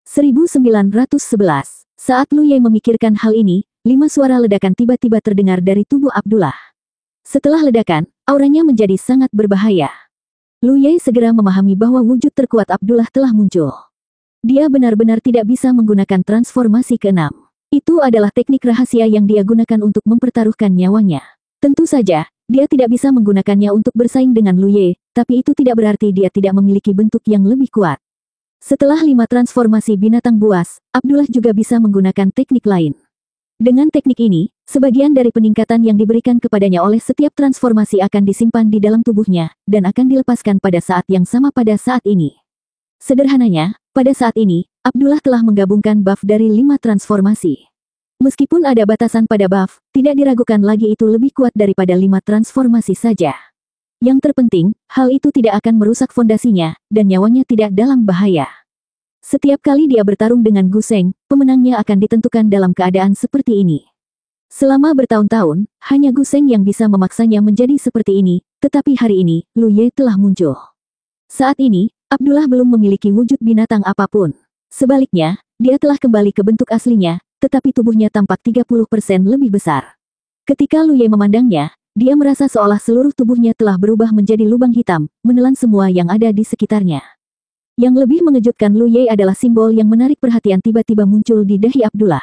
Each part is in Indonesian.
1911. Saat Lu Ye memikirkan hal ini, 5 suara ledakan tiba-tiba terdengar dari tubuh Abdullah. Setelah ledakan, auranya menjadi sangat berbahaya. Lu Ye segera memahami bahwa wujud terkuat Abdullah telah muncul. Dia benar-benar tidak bisa menggunakan transformasi ke-6. Itu adalah teknik rahasia yang dia gunakan untuk mempertaruhkan nyawanya. Tentu saja, dia tidak bisa menggunakannya untuk bersaing dengan Lu Ye, tapi itu tidak berarti dia tidak memiliki bentuk yang lebih kuat. Setelah 5 transformasi binatang buas, Abdullah juga bisa menggunakan teknik lain. Dengan teknik ini, sebagian dari peningkatan yang diberikan kepadanya oleh setiap transformasi akan disimpan di dalam tubuhnya, dan akan dilepaskan pada saat yang sama pada saat ini. Sederhananya, pada saat ini, Abdullah telah menggabungkan buff dari 5 transformasi. Meskipun ada batasan pada buff, tidak diragukan lagi itu lebih kuat daripada 5 transformasi saja. Yang terpenting, hal itu tidak akan merusak fondasinya, dan nyawanya tidak dalam bahaya. Setiap kali dia bertarung dengan Gu Sheng, pemenangnya akan ditentukan dalam keadaan seperti ini. Selama bertahun-tahun, hanya Gu Sheng yang bisa memaksanya menjadi seperti ini, tetapi hari ini, Lu Ye telah muncul. Saat ini, Abdullah belum memiliki wujud binatang apapun. Sebaliknya, dia telah kembali ke bentuk aslinya, tetapi tubuhnya tampak 30% lebih besar. Ketika Lu Ye memandangnya, dia merasa seolah seluruh tubuhnya telah berubah menjadi lubang hitam, menelan semua yang ada di sekitarnya. Yang lebih mengejutkan Lu Ye adalah simbol yang menarik perhatian tiba-tiba muncul di dahi Abdullah.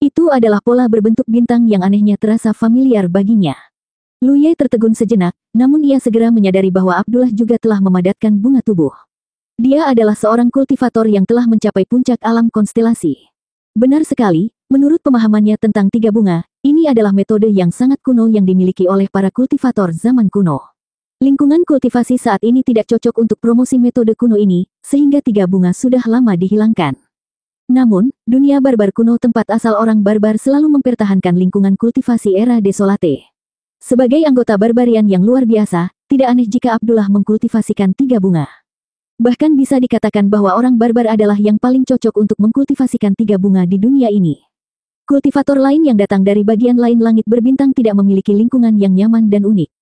Itu adalah pola berbentuk bintang yang anehnya terasa familiar baginya. Lu Ye tertegun sejenak, namun ia segera menyadari bahwa Abdullah juga telah memadatkan bunga tubuh. Dia adalah seorang kultivator yang telah mencapai puncak alam konstelasi. Benar sekali, menurut pemahamannya tentang 3 bunga, ini adalah metode yang sangat kuno yang dimiliki oleh para kultivator zaman kuno. Lingkungan kultivasi saat ini tidak cocok untuk promosi metode kuno ini, sehingga 3 bunga sudah lama dihilangkan. Namun, dunia barbar kuno tempat asal orang barbar selalu mempertahankan lingkungan kultivasi era Desolate. Sebagai anggota barbarian yang luar biasa, tidak aneh jika Abdullah mengkultivasikan 3 bunga. Bahkan bisa dikatakan bahwa orang barbar adalah yang paling cocok untuk mengkultivasikan 3 bunga di dunia ini. Kultivator lain yang datang dari bagian lain langit berbintang tidak memiliki lingkungan yang nyaman dan unik.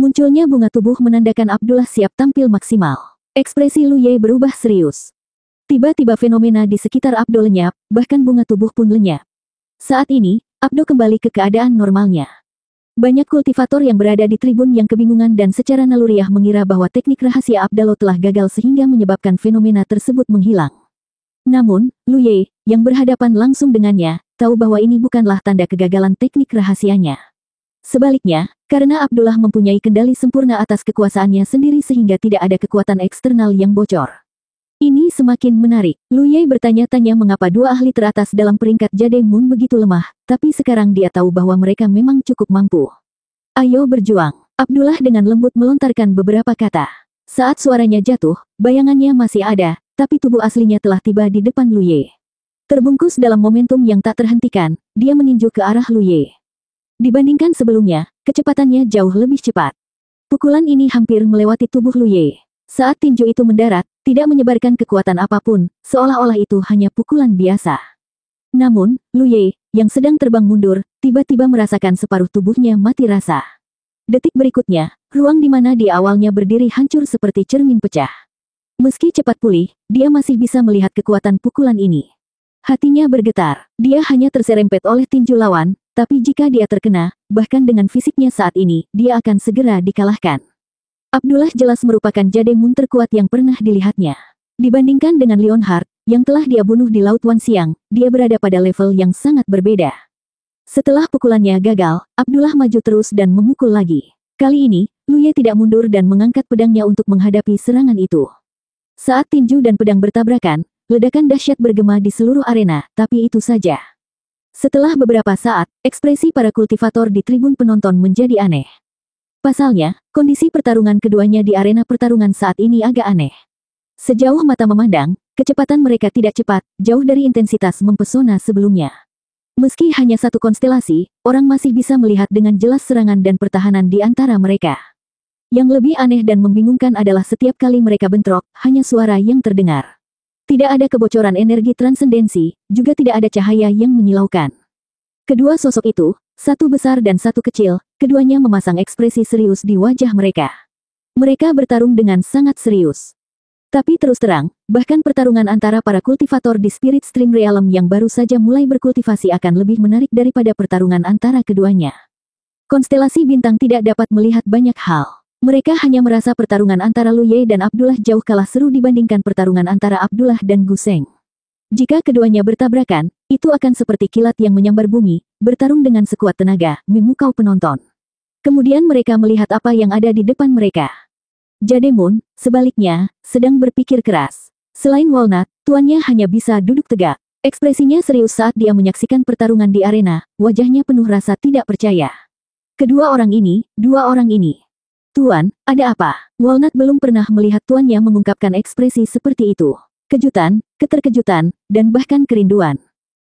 Munculnya bunga tubuh menandakan Abdullah siap tampil maksimal. Ekspresi Lu Ye berubah serius. Tiba-tiba fenomena di sekitar Abdo lenyap, bahkan bunga tubuh pun lenyap. Saat ini, Abdo kembali ke keadaan normalnya. Banyak kultivator yang berada di tribun yang kebingungan dan secara naluriah mengira bahwa teknik rahasia Abdalo telah gagal sehingga menyebabkan fenomena tersebut menghilang. Namun, Lu Ye, yang berhadapan langsung dengannya, tahu bahwa ini bukanlah tanda kegagalan teknik rahasianya. Sebaliknya, karena Abdullah mempunyai kendali sempurna atas kekuasaannya sendiri sehingga tidak ada kekuatan eksternal yang bocor. Ini semakin menarik. Lu Ye bertanya-tanya mengapa 2 ahli teratas dalam peringkat Jade Moon begitu lemah, tapi sekarang dia tahu bahwa mereka memang cukup mampu. Ayo berjuang. Abdullah dengan lembut melontarkan beberapa kata. Saat suaranya jatuh, bayangannya masih ada, tapi tubuh aslinya telah tiba di depan Lu Ye. Terbungkus dalam momentum yang tak terhentikan, dia meninju ke arah Lu Ye. Dibandingkan sebelumnya, kecepatannya jauh lebih cepat. Pukulan ini hampir melewati tubuh Lu Ye. Saat tinju itu mendarat, tidak menyebarkan kekuatan apapun, seolah-olah itu hanya pukulan biasa. Namun, Lu Ye, yang sedang terbang mundur, tiba-tiba merasakan separuh tubuhnya mati rasa. Detik berikutnya, ruang di mana dia awalnya berdiri hancur seperti cermin pecah. Meski cepat pulih, dia masih bisa melihat kekuatan pukulan ini. Hatinya bergetar, dia hanya terserempet oleh tinju lawan, tapi jika dia terkena, bahkan dengan fisiknya saat ini, dia akan segera dikalahkan. Abdullah jelas merupakan Jade Moon terkuat yang pernah dilihatnya. Dibandingkan dengan Leonhard, yang telah dia bunuh di Laut Wan Siang, dia berada pada level yang sangat berbeda. Setelah pukulannya gagal, Abdullah maju terus dan memukul lagi. Kali ini, Lu Ye tidak mundur dan mengangkat pedangnya untuk menghadapi serangan itu. Saat tinju dan pedang bertabrakan, ledakan dahsyat bergema di seluruh arena, tapi itu saja. Setelah beberapa saat, ekspresi para kultivator di tribun penonton menjadi aneh. Pasalnya, kondisi pertarungan keduanya di arena pertarungan saat ini agak aneh. Sejauh mata memandang, kecepatan mereka tidak cepat, jauh dari intensitas mempesona sebelumnya. Meski hanya satu konstelasi, orang masih bisa melihat dengan jelas serangan dan pertahanan di antara mereka. Yang lebih aneh dan membingungkan adalah setiap kali mereka bentrok, hanya suara yang terdengar. Tidak ada kebocoran energi transendensi, juga tidak ada cahaya yang menyilaukan. Kedua sosok itu, satu besar dan satu kecil, keduanya memasang ekspresi serius di wajah mereka. Mereka bertarung dengan sangat serius. Tapi terus terang, bahkan pertarungan antara para kultivator di Spirit Stream Realm yang baru saja mulai berkultivasi akan lebih menarik daripada pertarungan antara keduanya. Konstelasi bintang tidak dapat melihat banyak hal. Mereka hanya merasa pertarungan antara Lu Ye dan Abdullah jauh kalah seru dibandingkan pertarungan antara Abdullah dan Gu Seng. Jika keduanya bertabrakan, itu akan seperti kilat yang menyambar bumi, bertarung dengan sekuat tenaga, memukau penonton. Kemudian mereka melihat apa yang ada di depan mereka. Jademun, sebaliknya, sedang berpikir keras. Selain Walnut, tuannya hanya bisa duduk tegak. Ekspresinya serius saat dia menyaksikan pertarungan di arena, wajahnya penuh rasa tidak percaya. Dua orang ini. Tuan, ada apa? Walnut belum pernah melihat tuannya mengungkapkan ekspresi seperti itu. Kejutan, keterkejutan, dan bahkan kerinduan.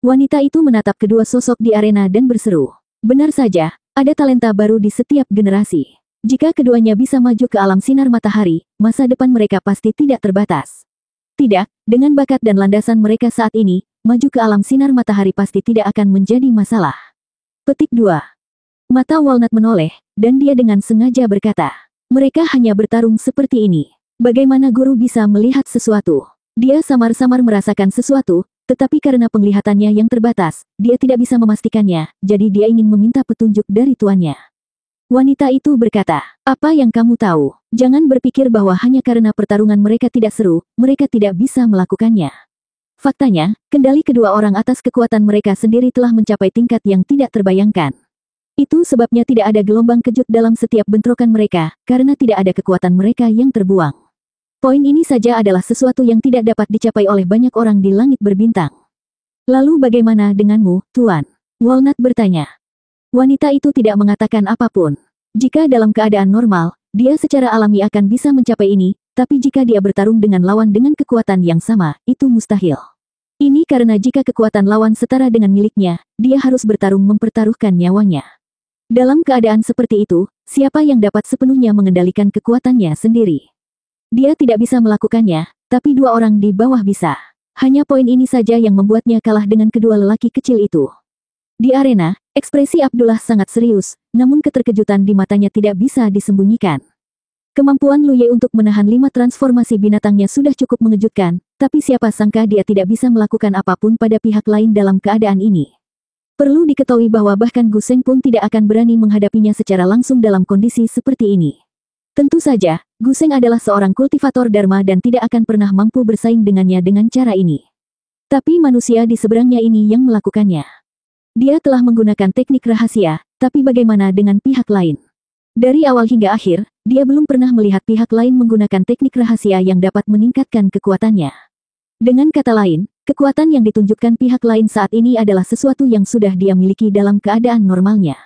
Wanita itu menatap kedua sosok di arena dan berseru. Benar saja, ada talenta baru di setiap generasi. Jika keduanya bisa maju ke alam sinar matahari, masa depan mereka pasti tidak terbatas. Tidak, dengan bakat dan landasan mereka saat ini, maju ke alam sinar matahari pasti tidak akan menjadi masalah. Petik 2. Mata Walnut menoleh, dan dia dengan sengaja berkata, mereka hanya bertarung seperti ini. Bagaimana guru bisa melihat sesuatu? Dia samar-samar merasakan sesuatu, tetapi karena penglihatannya yang terbatas, dia tidak bisa memastikannya, jadi dia ingin meminta petunjuk dari tuannya. Wanita itu berkata, apa yang kamu tahu? Jangan berpikir bahwa hanya karena pertarungan mereka tidak seru, mereka tidak bisa melakukannya. Faktanya, kendali kedua orang atas kekuatan mereka sendiri telah mencapai tingkat yang tidak terbayangkan. Itu sebabnya tidak ada gelombang kejut dalam setiap bentrokan mereka, karena tidak ada kekuatan mereka yang terbuang. Poin ini saja adalah sesuatu yang tidak dapat dicapai oleh banyak orang di langit berbintang. Lalu bagaimana denganmu, Tuan? Walnut bertanya. Wanita itu tidak mengatakan apapun. Jika dalam keadaan normal, dia secara alami akan bisa mencapai ini, tapi jika dia bertarung dengan lawan dengan kekuatan yang sama, itu mustahil. Ini karena jika kekuatan lawan setara dengan miliknya, dia harus bertarung mempertaruhkan nyawanya. Dalam keadaan seperti itu, siapa yang dapat sepenuhnya mengendalikan kekuatannya sendiri? Dia tidak bisa melakukannya, tapi dua orang di bawah bisa. Hanya poin ini saja yang membuatnya kalah dengan kedua lelaki kecil itu. Di arena, ekspresi Abdullah sangat serius, namun keterkejutan di matanya tidak bisa disembunyikan. Kemampuan Lu Ye untuk menahan 5 transformasi binatangnya sudah cukup mengejutkan, tapi siapa sangka dia tidak bisa melakukan apapun pada pihak lain dalam keadaan ini. Perlu diketahui bahwa bahkan Gu Seng pun tidak akan berani menghadapinya secara langsung dalam kondisi seperti ini. Tentu saja, Gu Seng adalah seorang kultivator Dharma dan tidak akan pernah mampu bersaing dengannya dengan cara ini. Tapi manusia di seberangnya ini yang melakukannya. Dia telah menggunakan teknik rahasia, tapi bagaimana dengan pihak lain? Dari awal hingga akhir, dia belum pernah melihat pihak lain menggunakan teknik rahasia yang dapat meningkatkan kekuatannya. Dengan kata lain, kekuatan yang ditunjukkan pihak lain saat ini adalah sesuatu yang sudah dia miliki dalam keadaan normalnya.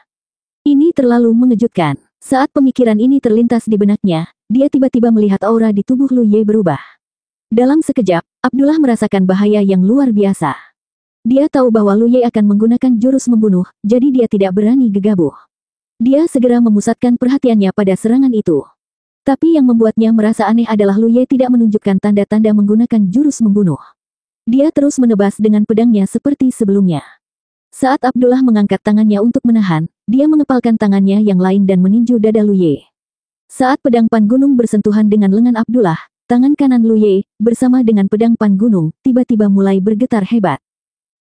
Ini terlalu mengejutkan. Saat pemikiran ini terlintas di benaknya, dia tiba-tiba melihat aura di tubuh Lu Ye berubah. Dalam sekejap, Abdullah merasakan bahaya yang luar biasa. Dia tahu bahwa Lu Ye akan menggunakan jurus membunuh, jadi dia tidak berani gegabah. Dia segera memusatkan perhatiannya pada serangan itu. Tapi yang membuatnya merasa aneh adalah Lu Ye tidak menunjukkan tanda-tanda menggunakan jurus membunuh. Dia terus menebas dengan pedangnya seperti sebelumnya. Saat Abdullah mengangkat tangannya untuk menahan, dia mengepalkan tangannya yang lain dan meninju dada Lu Ye. Saat pedang pan gunung bersentuhan dengan lengan Abdullah, tangan kanan Lu Ye, bersama dengan pedang pan gunung, tiba-tiba mulai bergetar hebat.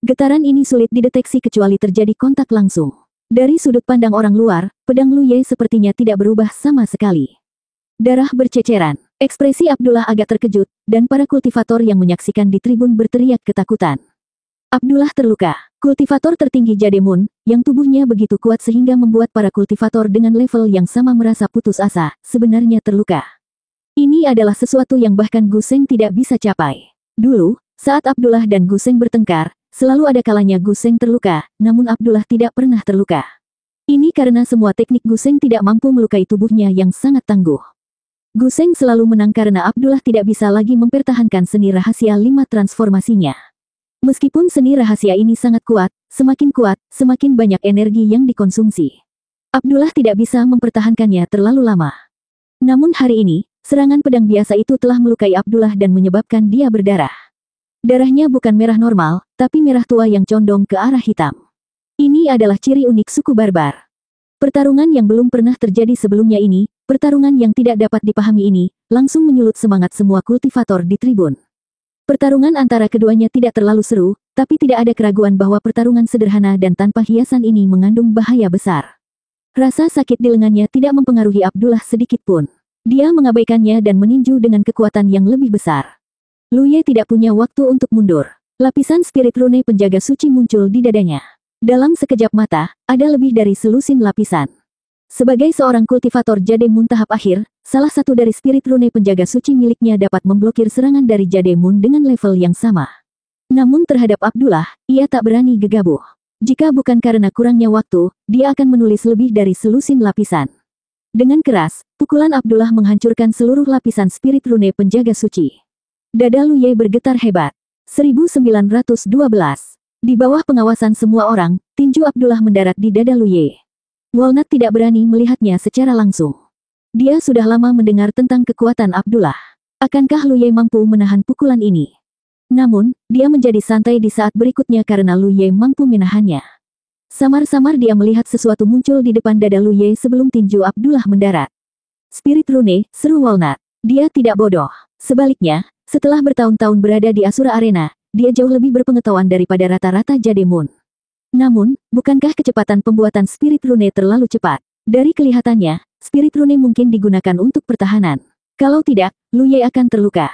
Getaran ini sulit dideteksi kecuali terjadi kontak langsung. Dari sudut pandang orang luar, pedang Lu Ye sepertinya tidak berubah sama sekali. Darah berceceran. Ekspresi Abdullah agak terkejut, dan para kultivator yang menyaksikan di tribun berteriak ketakutan. Abdullah terluka. Kultivator tertinggi Jademun, yang tubuhnya begitu kuat sehingga membuat para kultivator dengan level yang sama merasa putus asa, sebenarnya terluka. Ini adalah sesuatu yang bahkan Gu Seng tidak bisa capai. Dulu, saat Abdullah dan Gu Seng bertengkar, selalu ada kalanya Gu Seng terluka, namun Abdullah tidak pernah terluka. Ini karena semua teknik Gu Seng tidak mampu melukai tubuhnya yang sangat tangguh. Gu Seng selalu menang karena Abdullah tidak bisa lagi mempertahankan seni rahasia 5 transformasinya. Meskipun seni rahasia ini sangat kuat, semakin banyak energi yang dikonsumsi. Abdullah tidak bisa mempertahankannya terlalu lama. Namun hari ini, serangan pedang biasa itu telah melukai Abdullah dan menyebabkan dia berdarah. Darahnya bukan merah normal, tapi merah tua yang condong ke arah hitam. Ini adalah ciri unik suku barbar. Pertarungan yang belum pernah terjadi sebelumnya ini, Pertarungan yang tidak dapat dipahami ini langsung menyulut semangat semua kultivator di tribun. Pertarungan antara keduanya tidak terlalu seru, tapi tidak ada keraguan bahwa pertarungan sederhana dan tanpa hiasan ini mengandung bahaya besar. Rasa sakit di lengannya tidak mempengaruhi Abdullah sedikit pun. Dia mengabaikannya dan meninju dengan kekuatan yang lebih besar. Lu Ye tidak punya waktu untuk mundur. Lapisan spirit rune penjaga suci muncul di dadanya. Dalam sekejap mata, ada lebih dari selusin lapisan. Sebagai seorang kultivator Jade Moon tahap akhir, salah satu dari spirit rune penjaga suci miliknya dapat memblokir serangan dari Jade Moon dengan level yang sama. Namun terhadap Abdullah, ia tak berani gegabah. Jika bukan karena kurangnya waktu, dia akan menulis lebih dari selusin lapisan. Dengan keras, pukulan Abdullah menghancurkan seluruh lapisan spirit rune penjaga suci. Dada Lu Ye bergetar hebat. 1912. Di bawah pengawasan semua orang, tinju Abdullah mendarat di dada Lu Ye. Walnut tidak berani melihatnya secara langsung. Dia sudah lama mendengar tentang kekuatan Abdullah. Akankah Lu Ye mampu menahan pukulan ini? Namun, dia menjadi santai di saat berikutnya karena Lu Ye mampu menahannya. Samar-samar dia melihat sesuatu muncul di depan dada Lu Ye sebelum tinju Abdullah mendarat. Spirit rune, seru Walnut. Dia tidak bodoh. Sebaliknya, setelah bertahun-tahun berada di Asura Arena, dia jauh lebih berpengetahuan daripada rata-rata Jade Moon. Namun, bukankah kecepatan pembuatan spirit rune terlalu cepat? Dari kelihatannya, spirit rune mungkin digunakan untuk pertahanan. Kalau tidak, Lu Ye akan terluka.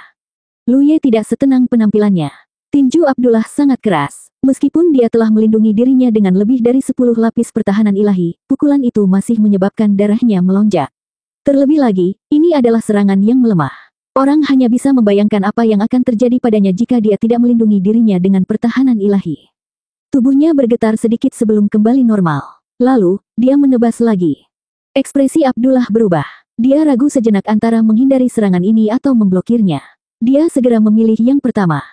Lu Ye tidak setenang penampilannya. Tinju Abdullah sangat keras. Meskipun dia telah melindungi dirinya dengan lebih dari 10 lapis pertahanan ilahi, pukulan itu masih menyebabkan darahnya melonjak. Terlebih lagi, ini adalah serangan yang melemah. Orang hanya bisa membayangkan apa yang akan terjadi padanya jika dia tidak melindungi dirinya dengan pertahanan ilahi. Tubuhnya bergetar sedikit sebelum kembali normal. Lalu, dia menebas lagi. Ekspresi Abdullah berubah. Dia ragu sejenak antara menghindari serangan ini atau memblokirnya. Dia segera memilih yang pertama.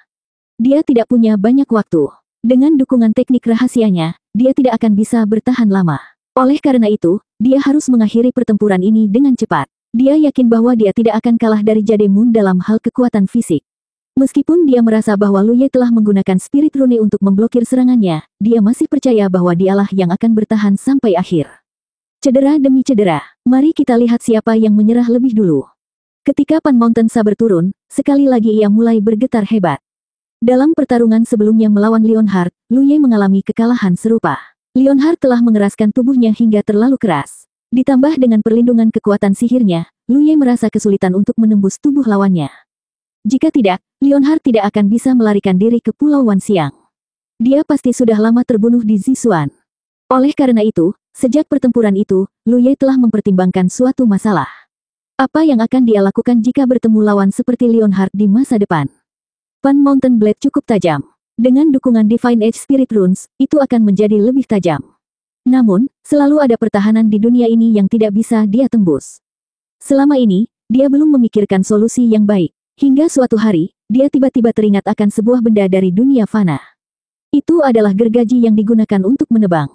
Dia tidak punya banyak waktu. Dengan dukungan teknik rahasianya, dia tidak akan bisa bertahan lama. Oleh karena itu, dia harus mengakhiri pertempuran ini dengan cepat. Dia yakin bahwa dia tidak akan kalah dari Jade Moon dalam hal kekuatan fisik. Meskipun dia merasa bahwa Lu Ye telah menggunakan spirit rune untuk memblokir serangannya, dia masih percaya bahwa dialah yang akan bertahan sampai akhir. Cedera demi cedera, mari kita lihat siapa yang menyerah lebih dulu. Ketika Pan Mountain Saber turun, sekali lagi ia mulai bergetar hebat. Dalam pertarungan sebelumnya melawan Leonhard, Lu Ye mengalami kekalahan serupa. Leonhard telah mengeraskan tubuhnya hingga terlalu keras. Ditambah dengan perlindungan kekuatan sihirnya, Lu Ye merasa kesulitan untuk menembus tubuh lawannya. Jika tidak, Leonhard tidak akan bisa melarikan diri ke Pulau Wanxiang. Dia pasti sudah lama terbunuh di Zishuan. Oleh karena itu, sejak pertempuran itu, Lu Ye telah mempertimbangkan suatu masalah. Apa yang akan dia lakukan jika bertemu lawan seperti Leonhard di masa depan? Pan Mountain Blade cukup tajam. Dengan dukungan Divine Edge Spirit Runes, itu akan menjadi lebih tajam. Namun, selalu ada pertahanan di dunia ini yang tidak bisa dia tembus. Selama ini, dia belum memikirkan solusi yang baik. Hingga suatu hari, dia tiba-tiba teringat akan sebuah benda dari dunia fana. Itu adalah gergaji yang digunakan untuk menebang.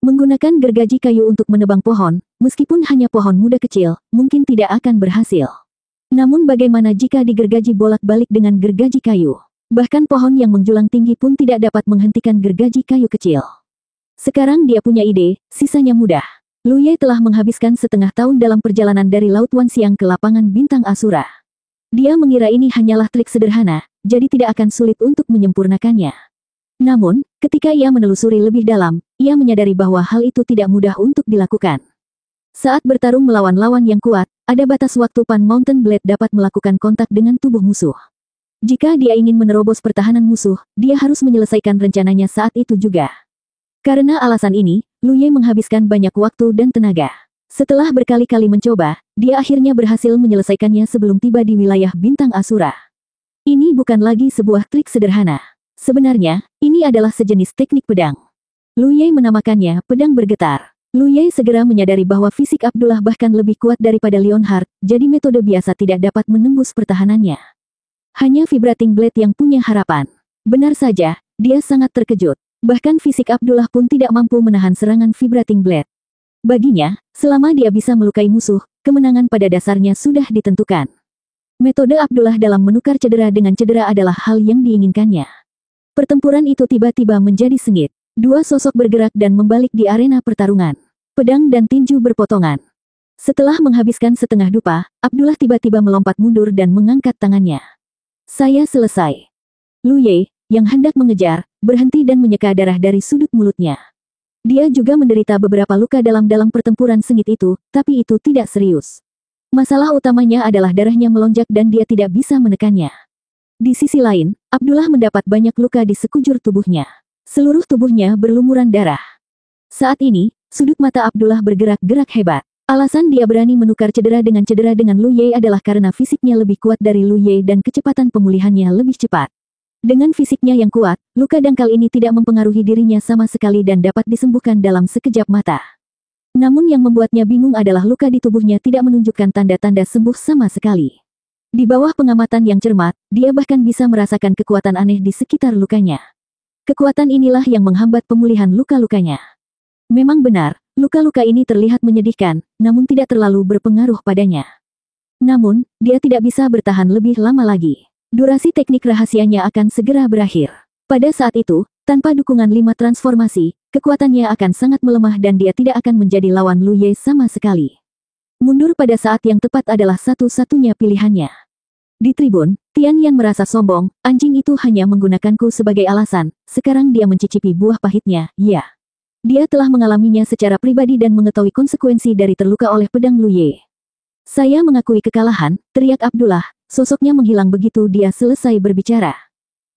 Menggunakan gergaji kayu untuk menebang pohon, meskipun hanya pohon muda kecil, mungkin tidak akan berhasil. Namun bagaimana jika digergaji bolak-balik dengan gergaji kayu? Bahkan pohon yang menjulang tinggi pun tidak dapat menghentikan gergaji kayu kecil. Sekarang dia punya ide, sisanya mudah. Lu Ye telah menghabiskan setengah tahun dalam perjalanan dari Laut Wanxiang ke lapangan bintang Asura. Dia mengira ini hanyalah trik sederhana, jadi tidak akan sulit untuk menyempurnakannya. Namun, ketika ia menelusuri lebih dalam, ia menyadari bahwa hal itu tidak mudah untuk dilakukan. Saat bertarung melawan lawan yang kuat, ada batas waktu Pan Mountain Blade dapat melakukan kontak dengan tubuh musuh. Jika dia ingin menerobos pertahanan musuh, dia harus menyelesaikan rencananya saat itu juga. Karena alasan ini, Lu Ye menghabiskan banyak waktu dan tenaga. Setelah berkali-kali mencoba, dia akhirnya berhasil menyelesaikannya sebelum tiba di wilayah bintang Asura. Ini bukan lagi sebuah trik sederhana. Sebenarnya, ini adalah sejenis teknik pedang. Lu Ye menamakannya pedang bergetar. Lu Ye segera menyadari bahwa fisik Abdullah bahkan lebih kuat daripada Leonhard, jadi metode biasa tidak dapat menembus pertahanannya. Hanya Vibrating Blade yang punya harapan. Benar saja, dia sangat terkejut. Bahkan fisik Abdullah pun tidak mampu menahan serangan Vibrating Blade. Baginya, selama dia bisa melukai musuh, kemenangan pada dasarnya sudah ditentukan. Metode Abdullah dalam menukar cedera dengan cedera adalah hal yang diinginkannya. Pertempuran itu tiba-tiba menjadi sengit. Dua sosok bergerak dan membalik di arena pertarungan. Pedang dan tinju berpotongan. Setelah menghabiskan setengah dupa, Abdullah tiba-tiba melompat mundur dan mengangkat tangannya. Saya selesai. Lu Ye, yang hendak mengejar, berhenti dan menyeka darah dari sudut mulutnya. Dia juga menderita beberapa luka dalam pertempuran sengit itu, tapi itu tidak serius. Masalah utamanya adalah darahnya melonjak dan dia tidak bisa menekannya. Di sisi lain, Abdullah mendapat banyak luka di sekujur tubuhnya. Seluruh tubuhnya berlumuran darah. Saat ini, sudut mata Abdullah bergerak-gerak hebat. Alasan dia berani menukar cedera dengan Lu Ye adalah karena fisiknya lebih kuat dari Lu Ye dan kecepatan pemulihannya lebih cepat. Dengan fisiknya yang kuat, luka dangkal ini tidak mempengaruhi dirinya sama sekali dan dapat disembuhkan dalam sekejap mata. Namun yang membuatnya bingung adalah luka di tubuhnya tidak menunjukkan tanda-tanda sembuh sama sekali. Di bawah pengamatan yang cermat, dia bahkan bisa merasakan kekuatan aneh di sekitar lukanya. Kekuatan inilah yang menghambat pemulihan luka-lukanya. Memang benar, luka-luka ini terlihat menyedihkan, namun tidak terlalu berpengaruh padanya. Namun, dia tidak bisa bertahan lebih lama lagi. Durasi teknik rahasianya akan segera berakhir. Pada saat itu, tanpa dukungan 5 transformasi, kekuatannya akan sangat melemah dan dia tidak akan menjadi lawan Lu Ye sama sekali. Mundur pada saat yang tepat adalah satu-satunya pilihannya. Di tribun, Tian Yan merasa sombong, anjing itu hanya menggunakanku sebagai alasan, sekarang dia mencicipi buah pahitnya, ya. Dia telah mengalaminya secara pribadi dan mengetahui konsekuensi dari terluka oleh pedang Lu Ye. Saya mengakui kekalahan, teriak Abdullah, sosoknya menghilang begitu dia selesai berbicara.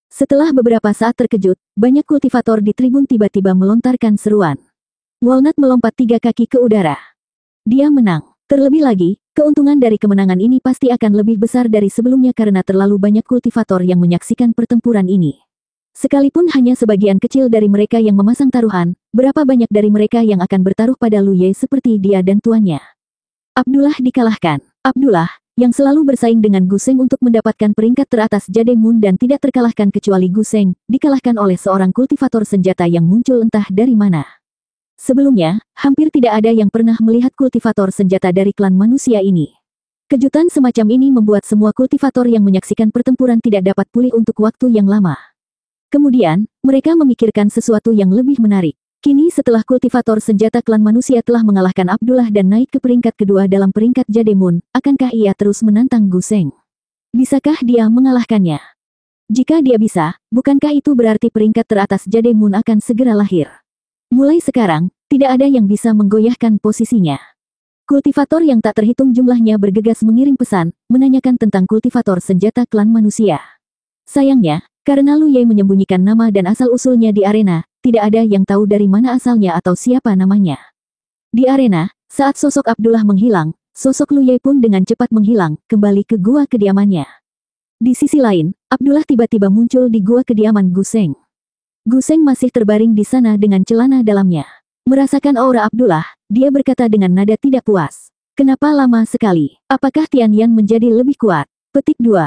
Setelah beberapa saat terkejut, banyak kultivator di tribun tiba-tiba melontarkan seruan. Walnut melompat 3 kaki ke udara. Dia menang. Terlebih lagi, keuntungan dari kemenangan ini pasti akan lebih besar dari sebelumnya karena terlalu banyak kultivator yang menyaksikan pertempuran ini. Sekalipun hanya sebagian kecil dari mereka yang memasang taruhan, berapa banyak dari mereka yang akan bertaruh pada Lu Ye seperti dia dan tuannya. Abdullah dikalahkan. Abdullah, yang selalu bersaing dengan Gu Seng untuk mendapatkan peringkat teratas Jade Moon dan tidak terkalahkan kecuali Gu Seng, dikalahkan oleh seorang kultivator senjata yang muncul entah dari mana. Sebelumnya, hampir tidak ada yang pernah melihat kultivator senjata dari klan manusia ini. Kejutan semacam ini membuat semua kultivator yang menyaksikan pertempuran tidak dapat pulih untuk waktu yang lama. Kemudian, mereka memikirkan sesuatu yang lebih menarik. Kini setelah kultivator senjata klan manusia telah mengalahkan Abdullah dan naik ke peringkat kedua dalam peringkat Jade Moon, akankah ia terus menantang Gu Seng? Bisakah dia mengalahkannya? Jika dia bisa, bukankah itu berarti peringkat teratas Jade Moon akan segera lahir? Mulai sekarang, tidak ada yang bisa menggoyahkan posisinya. Kultivator yang tak terhitung jumlahnya bergegas mengirim pesan, menanyakan tentang kultivator senjata klan manusia. Sayangnya, karena Lu Ye menyembunyikan nama dan asal-usulnya di arena, tidak ada yang tahu dari mana asalnya atau siapa namanya. Di arena, saat sosok Abdullah menghilang, sosok Lu Ye pun dengan cepat menghilang, kembali ke gua kediamannya. Di sisi lain, Abdullah tiba-tiba muncul di gua kediaman Gu Seng. Gu Seng masih terbaring di sana dengan celana dalamnya. Merasakan aura Abdullah, dia berkata dengan nada tidak puas. Kenapa lama sekali? Apakah Tian Yan menjadi lebih kuat? Petik 2.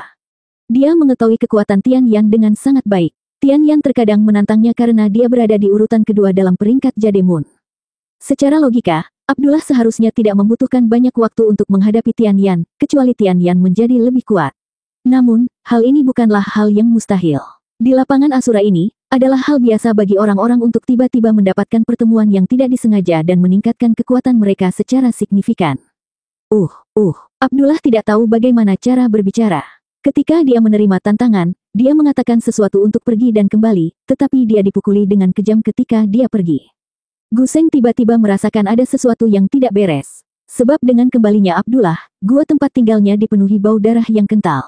Dia mengetahui kekuatan Tian Yan dengan sangat baik. Tian Yan terkadang menantangnya karena dia berada di urutan kedua dalam peringkat Jade Moon. Secara logika, Abdullah seharusnya tidak membutuhkan banyak waktu untuk menghadapi Tian Yan, kecuali Tian Yan menjadi lebih kuat. Namun, hal ini bukanlah hal yang mustahil. Di lapangan Asura ini, adalah hal biasa bagi orang-orang untuk tiba-tiba mendapatkan pertemuan yang tidak disengaja dan meningkatkan kekuatan mereka secara signifikan. Abdullah tidak tahu bagaimana cara berbicara. Ketika dia menerima tantangan, dia mengatakan sesuatu untuk pergi dan kembali, tetapi dia dipukuli dengan kejam ketika dia pergi. Gu Seng tiba-tiba merasakan ada sesuatu yang tidak beres. Sebab dengan kembalinya Abdullah, gua tempat tinggalnya dipenuhi bau darah yang kental.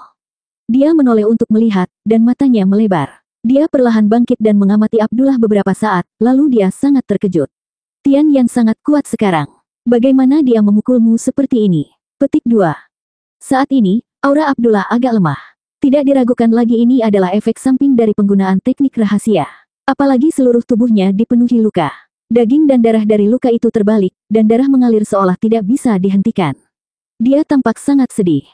Dia menoleh untuk melihat, dan matanya melebar. Dia perlahan bangkit dan mengamati Abdullah beberapa saat, lalu dia sangat terkejut. Tian Yan sangat kuat sekarang. Bagaimana dia memukulmu seperti ini? Petik 2. Saat ini, aura Abdullah agak lemah. Tidak diragukan lagi ini adalah efek samping dari penggunaan teknik rahasia. Apalagi seluruh tubuhnya dipenuhi luka. Daging dan darah dari luka itu terbalik, dan darah mengalir seolah tidak bisa dihentikan. Dia tampak sangat sedih.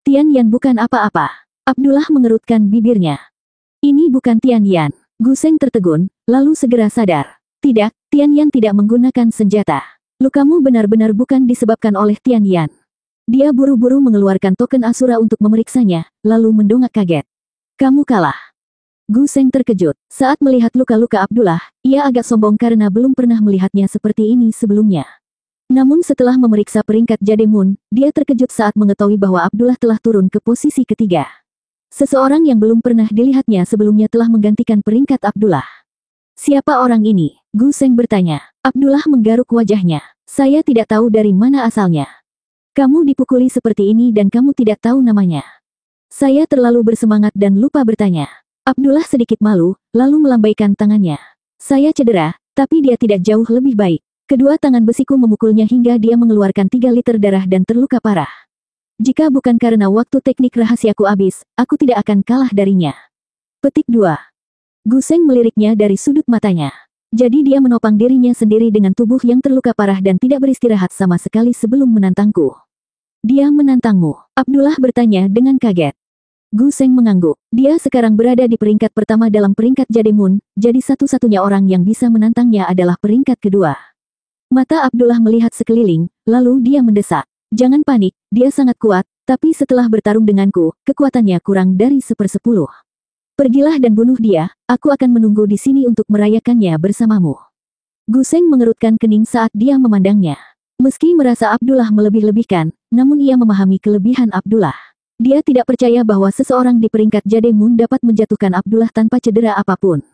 Tian Yan bukan apa-apa. Abdullah mengerutkan bibirnya. Ini bukan Tian Yan. Gu Seng tertegun, lalu segera sadar. Tidak, Tian Yan tidak menggunakan senjata. Lukamu benar-benar bukan disebabkan oleh Tian Yan. Dia buru-buru mengeluarkan token Asura untuk memeriksanya, lalu mendongak kaget. Kamu kalah. Gu Seng terkejut. Saat melihat luka-luka Abdullah, ia agak sombong karena belum pernah melihatnya seperti ini sebelumnya. Namun setelah memeriksa peringkat Jademun, dia terkejut saat mengetahui bahwa Abdullah telah turun ke posisi ketiga. Seseorang yang belum pernah dilihatnya sebelumnya telah menggantikan peringkat Abdullah. Siapa orang ini? Gu Seng bertanya. Abdullah menggaruk wajahnya. Saya tidak tahu dari mana asalnya. Kamu dipukuli seperti ini dan kamu tidak tahu namanya. Saya terlalu bersemangat dan lupa bertanya. Abdullah sedikit malu, lalu melambaikan tangannya. Saya cedera, tapi dia tidak jauh lebih baik. Kedua tangan besiku memukulnya hingga dia mengeluarkan 3 liter darah dan terluka parah. Jika bukan karena waktu teknik rahasiaku habis, aku tidak akan kalah darinya. Petik 2. Gu Seng meliriknya dari sudut matanya. Jadi dia menopang dirinya sendiri dengan tubuh yang terluka parah dan tidak beristirahat sama sekali sebelum menantangku. Dia menantangmu? Abdullah bertanya dengan kaget. Gu Seng mengangguk. Dia sekarang berada di peringkat pertama dalam peringkat Jademun, jadi satu-satunya orang yang bisa menantangnya adalah peringkat kedua. Mata Abdullah melihat sekeliling, lalu dia mendesak. Jangan panik, dia sangat kuat, tapi setelah bertarung denganku, kekuatannya kurang dari 1/10. Pergilah dan bunuh dia, aku akan menunggu di sini untuk merayakannya bersamamu. Gu Seng mengerutkan kening saat dia memandangnya. Meski merasa Abdullah melebih-lebihkan, namun ia memahami kelebihan Abdullah. Dia tidak percaya bahwa seseorang di peringkat Jademun dapat menjatuhkan Abdullah tanpa cedera apapun.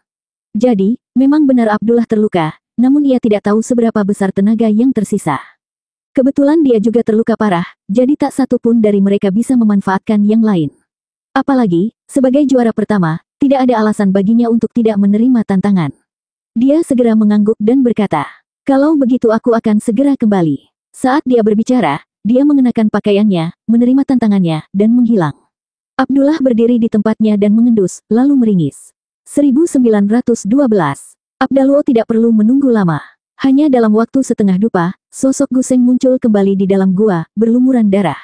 Jadi, memang benar Abdullah terluka, namun ia tidak tahu seberapa besar tenaga yang tersisa. Kebetulan dia juga terluka parah, jadi tak satu pun dari mereka bisa memanfaatkan yang lain. Apalagi, sebagai juara pertama, tidak ada alasan baginya untuk tidak menerima tantangan. Dia segera mengangguk dan berkata, kalau begitu aku akan segera kembali. Saat dia berbicara, dia mengenakan pakaiannya, menerima tantangannya, dan menghilang. Abdullah berdiri di tempatnya dan mengendus, lalu meringis. 1912. Abdaluo tidak perlu menunggu lama. Hanya dalam waktu setengah dupa, sosok Gu Seng muncul kembali di dalam gua, berlumuran darah.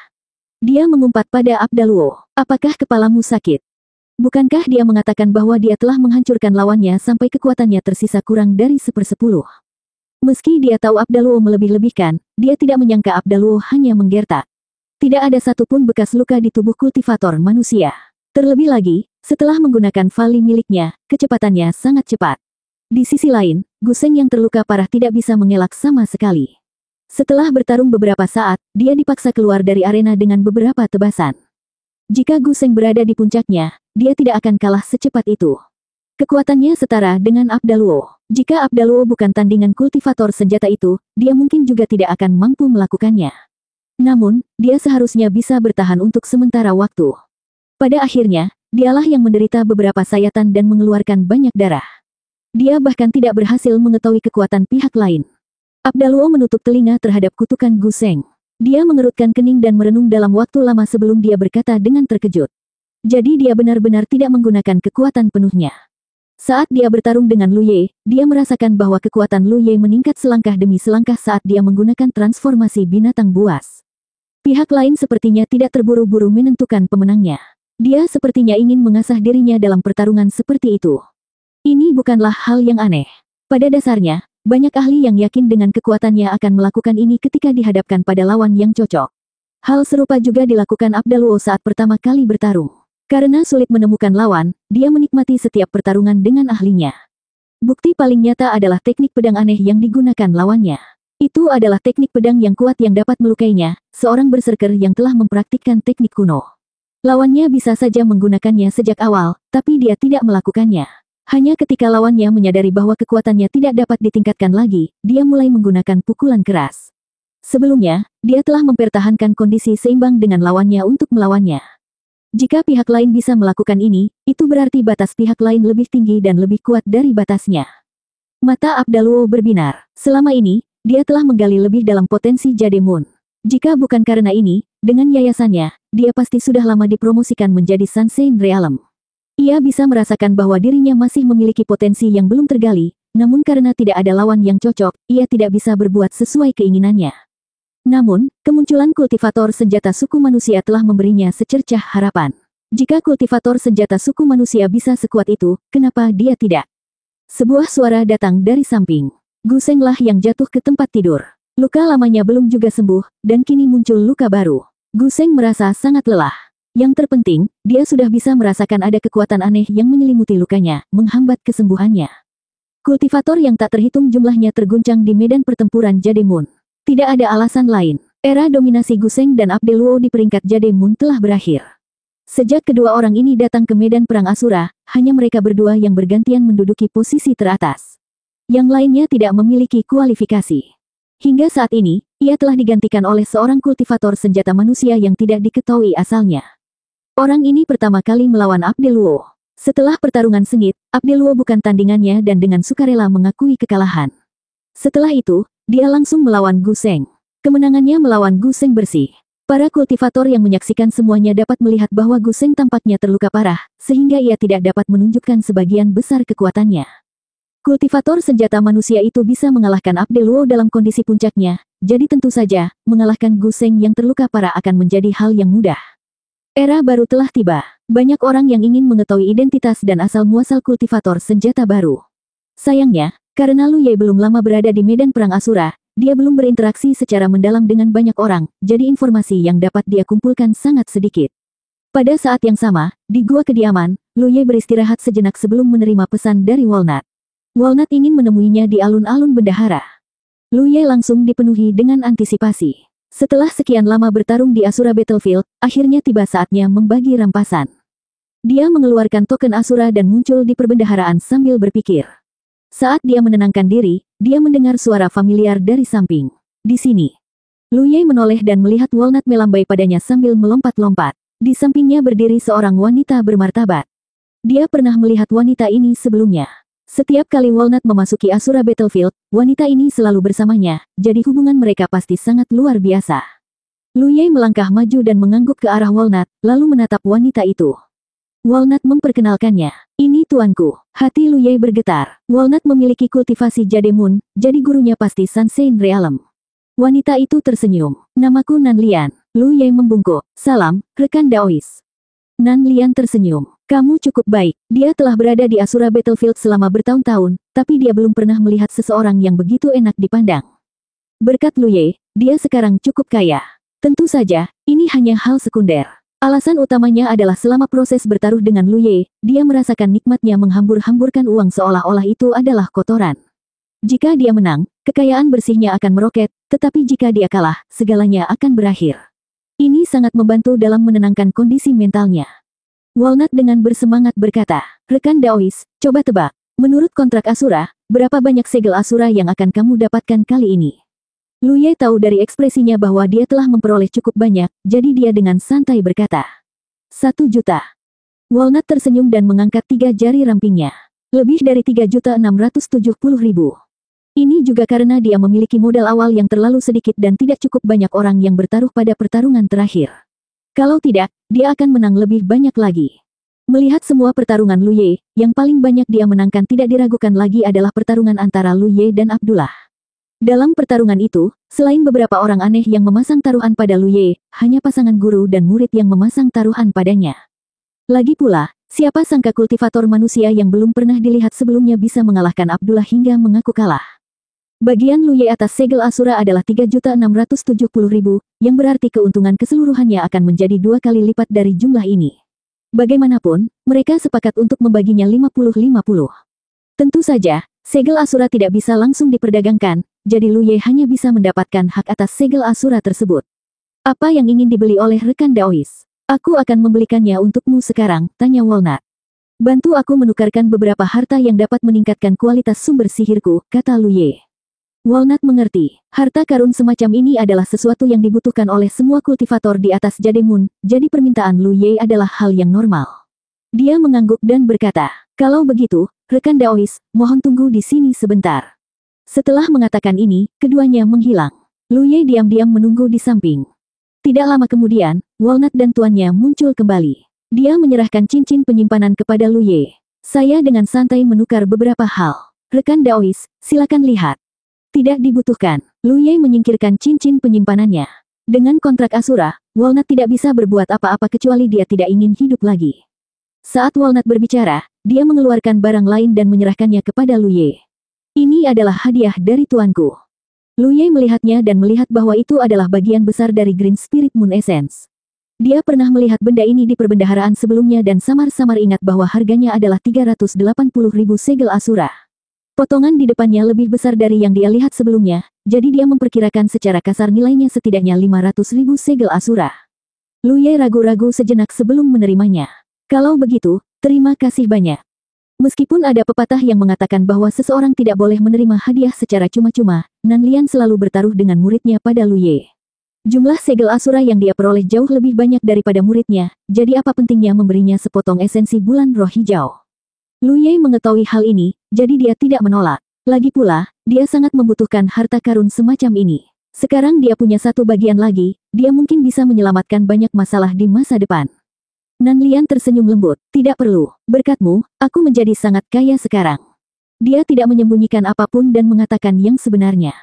Dia mengumpat pada Abdaluo. Apakah kepalamu sakit? Bukankah dia mengatakan bahwa dia telah menghancurkan lawannya sampai kekuatannya tersisa kurang dari 1/10? Meski dia tahu Abdaluo melebih-lebihkan, dia tidak menyangka Abdaluo hanya menggertak. Tidak ada satupun bekas luka di tubuh kultivator manusia. Terlebih lagi, setelah menggunakan vali miliknya, kecepatannya sangat cepat. Di sisi lain, Gu Seng yang terluka parah tidak bisa mengelak sama sekali. Setelah bertarung beberapa saat, dia dipaksa keluar dari arena dengan beberapa tebasan. Jika Gu Seng berada di puncaknya, dia tidak akan kalah secepat itu. Kekuatannya setara dengan Abdaluo. Jika Abdaluo bukan tandingan kultivator senjata itu, dia mungkin juga tidak akan mampu melakukannya. Namun, dia seharusnya bisa bertahan untuk sementara waktu. Pada akhirnya, dialah yang menderita beberapa sayatan dan mengeluarkan banyak darah. Dia bahkan tidak berhasil mengetahui kekuatan pihak lain. Abdaluo menutup telinga terhadap kutukan Gu Seng. Dia mengerutkan kening dan merenung dalam waktu lama sebelum dia berkata dengan terkejut. Jadi dia benar-benar tidak menggunakan kekuatan penuhnya. Saat dia bertarung dengan Lu Ye, dia merasakan bahwa kekuatan Lu Ye meningkat selangkah demi selangkah saat dia menggunakan transformasi binatang buas. Pihak lain sepertinya tidak terburu-buru menentukan pemenangnya. Dia sepertinya ingin mengasah dirinya dalam pertarungan seperti itu. Ini bukanlah hal yang aneh. Pada dasarnya, banyak ahli yang yakin dengan kekuatannya akan melakukan ini ketika dihadapkan pada lawan yang cocok. Hal serupa juga dilakukan Abdaluo saat pertama kali bertarung. Karena sulit menemukan lawan, dia menikmati setiap pertarungan dengan ahlinya. Bukti paling nyata adalah teknik pedang aneh yang digunakan lawannya. Itu adalah teknik pedang yang kuat yang dapat melukainya, seorang berserker yang telah mempraktikkan teknik kuno. Lawannya bisa saja menggunakannya sejak awal, tapi dia tidak melakukannya. Hanya ketika lawannya menyadari bahwa kekuatannya tidak dapat ditingkatkan lagi, dia mulai menggunakan pukulan keras. Sebelumnya, dia telah mempertahankan kondisi seimbang dengan lawannya untuk melawannya. Jika pihak lain bisa melakukan ini, itu berarti batas pihak lain lebih tinggi dan lebih kuat dari batasnya. Mata Abdaluo berbinar. Selama ini, dia telah menggali lebih dalam potensi Jademun. Jika bukan karena ini, dengan yayasannya, dia pasti sudah lama dipromosikan menjadi Sansein Realm. Ia bisa merasakan bahwa dirinya masih memiliki potensi yang belum tergali, namun karena tidak ada lawan yang cocok, ia tidak bisa berbuat sesuai keinginannya. Namun, kemunculan kultivator senjata suku manusia telah memberinya secercah harapan. Jika kultivator senjata suku manusia bisa sekuat itu, kenapa dia tidak? Sebuah suara datang dari samping. Gu Seng lah yang jatuh ke tempat tidur. Luka lamanya belum juga sembuh, dan kini muncul luka baru. Gu Seng merasa sangat lelah. Yang terpenting, dia sudah bisa merasakan ada kekuatan aneh yang menyelimuti lukanya, menghambat kesembuhannya. Kultivator yang tak terhitung jumlahnya terguncang di medan pertempuran Jademun. Tidak ada alasan lain. Era dominasi Guseng dan Abdeluo di peringkat Jademun telah berakhir. Sejak kedua orang ini datang ke medan perang Asura, hanya mereka berdua yang bergantian menduduki posisi teratas. Yang lainnya tidak memiliki kualifikasi. Hingga saat ini, ia telah digantikan oleh seorang kultivator senjata manusia yang tidak diketahui asalnya. Orang ini pertama kali melawan Abdeluo. Setelah pertarungan sengit, Abdeluo bukan tandingannya dan dengan sukarela mengakui kekalahan. Setelah itu, dia langsung melawan Guseng. Kemenangannya melawan Guseng bersih. Para kultivator yang menyaksikan semuanya dapat melihat bahwa Guseng tampaknya terluka parah, sehingga ia tidak dapat menunjukkan sebagian besar kekuatannya. Kultivator senjata manusia itu bisa mengalahkan Abdeluo dalam kondisi puncaknya, jadi tentu saja, mengalahkan Guseng yang terluka parah akan menjadi hal yang mudah. Era baru telah tiba. Banyak orang yang ingin mengetahui identitas dan asal-muasal kultivator senjata baru. Sayangnya, karena Lu Ye belum lama berada di medan perang Asura, dia belum berinteraksi secara mendalam dengan banyak orang, jadi informasi yang dapat dia kumpulkan sangat sedikit. Pada saat yang sama, di gua kediaman, Lu Ye beristirahat sejenak sebelum menerima pesan dari Walnut. Walnut ingin menemuinya di alun-alun bendahara. Lu Ye langsung dipenuhi dengan antisipasi. Setelah sekian lama bertarung di Asura Battlefield, akhirnya tiba saatnya membagi rampasan. Dia mengeluarkan token Asura dan muncul di perbendaharaan sambil berpikir. Saat dia menenangkan diri, dia mendengar suara familiar dari samping. Di sini. Lu Ye menoleh dan melihat Walnut melambai padanya sambil melompat-lompat. Di sampingnya berdiri seorang wanita bermartabat. Dia pernah melihat wanita ini sebelumnya. Setiap kali Walnut memasuki Asura Battlefield, wanita ini selalu bersamanya, jadi hubungan mereka pasti sangat luar biasa. Lu Ye melangkah maju dan mengangguk ke arah Walnut, lalu menatap wanita itu. Walnut memperkenalkannya. Ini tuanku. Hati Lu Ye bergetar. Walnut memiliki kultivasi Jademun, jadi gurunya pasti Sansein Realm. Wanita itu tersenyum. Namaku Nan Lian. Lu Ye membungkuk. Salam, rekan Daois. Nan Lian tersenyum. Kamu cukup baik. Dia telah berada di Asura Battlefield selama bertahun-tahun, tapi dia belum pernah melihat seseorang yang begitu enak dipandang. Berkat Lu Ye, dia sekarang cukup kaya. Tentu saja, ini hanya hal sekunder. Alasan utamanya adalah selama proses bertaruh dengan Lu Ye, dia merasakan nikmatnya menghambur-hamburkan uang seolah-olah itu adalah kotoran. Jika dia menang, kekayaan bersihnya akan meroket, tetapi jika dia kalah, segalanya akan berakhir. Ini sangat membantu dalam menenangkan kondisi mentalnya. Walnut dengan bersemangat berkata, rekan Daois, coba tebak. Menurut kontrak Asura, berapa banyak segel Asura yang akan kamu dapatkan kali ini? Lu Ye tahu dari ekspresinya bahwa dia telah memperoleh cukup banyak, jadi dia dengan santai berkata. 1 juta. Walnut tersenyum dan mengangkat 3 jari rampingnya. Lebih dari 3.670.000. Ini juga karena dia memiliki modal awal yang terlalu sedikit dan tidak cukup banyak orang yang bertaruh pada pertarungan terakhir. Kalau tidak, dia akan menang lebih banyak lagi. Melihat semua pertarungan Lu Ye, yang paling banyak dia menangkan tidak diragukan lagi adalah pertarungan antara Lu Ye dan Abdullah. Dalam pertarungan itu, selain beberapa orang aneh yang memasang taruhan pada Lu Ye, hanya pasangan guru dan murid yang memasang taruhan padanya. Lagi pula, siapa sangka kultivator manusia yang belum pernah dilihat sebelumnya bisa mengalahkan Abdullah hingga mengaku kalah. Bagian Lu Ye atas segel Asura adalah 3.670.000, yang berarti keuntungan keseluruhannya akan menjadi 2 kali lipat dari jumlah ini. Bagaimanapun, mereka sepakat untuk membaginya 50-50. Tentu saja, segel Asura tidak bisa langsung diperdagangkan, jadi Lu Ye hanya bisa mendapatkan hak atas segel Asura tersebut. Apa yang ingin dibeli oleh rekan Daois? Aku akan membelikannya untukmu sekarang, tanya Walnut. Bantu aku menukarkan beberapa harta yang dapat meningkatkan kualitas sumber sihirku, kata Lu Ye. Walnut mengerti, harta karun semacam ini adalah sesuatu yang dibutuhkan oleh semua kultivator di atas Jademun, jadi permintaan Lu Ye adalah hal yang normal. Dia mengangguk dan berkata, kalau begitu, rekan Daois, mohon tunggu di sini sebentar. Setelah mengatakan ini, keduanya menghilang. Lu Ye diam-diam menunggu di samping. Tidak lama kemudian, Walnut dan tuannya muncul kembali. Dia menyerahkan cincin penyimpanan kepada Lu Ye. Saya dengan santai menukar beberapa hal. Rekan Daois, silakan lihat. Tidak dibutuhkan. Lu Ye menyingkirkan cincin penyimpanannya. Dengan kontrak Asura, Walnut tidak bisa berbuat apa-apa kecuali dia tidak ingin hidup lagi. Saat Walnut berbicara, dia mengeluarkan barang lain dan menyerahkannya kepada Lu Ye. Ini adalah hadiah dari tuanku. Lu Ye melihatnya dan melihat bahwa itu adalah bagian besar dari Green Spirit Moon Essence. Dia pernah melihat benda ini di perbendaharaan sebelumnya dan samar-samar ingat bahwa harganya adalah 380.000 segel Asura. Potongan di depannya lebih besar dari yang dia lihat sebelumnya, jadi dia memperkirakan secara kasar nilainya setidaknya 500.000 segel Asura. Lu Ye ragu-ragu sejenak sebelum menerimanya. Kalau begitu, terima kasih banyak. Meskipun ada pepatah yang mengatakan bahwa seseorang tidak boleh menerima hadiah secara cuma-cuma, Nan Lian selalu bertaruh dengan muridnya pada Lu Ye. Jumlah segel Asura yang dia peroleh jauh lebih banyak daripada muridnya, jadi apa pentingnya memberinya sepotong esensi bulan roh hijau. Lu Ye mengetahui hal ini, jadi dia tidak menolak. Lagi pula, dia sangat membutuhkan harta karun semacam ini. Sekarang dia punya satu bagian lagi, dia mungkin bisa menyelamatkan banyak masalah di masa depan. Nan Lian tersenyum lembut, tidak perlu, berkatmu, aku menjadi sangat kaya sekarang. Dia tidak menyembunyikan apapun dan mengatakan yang sebenarnya.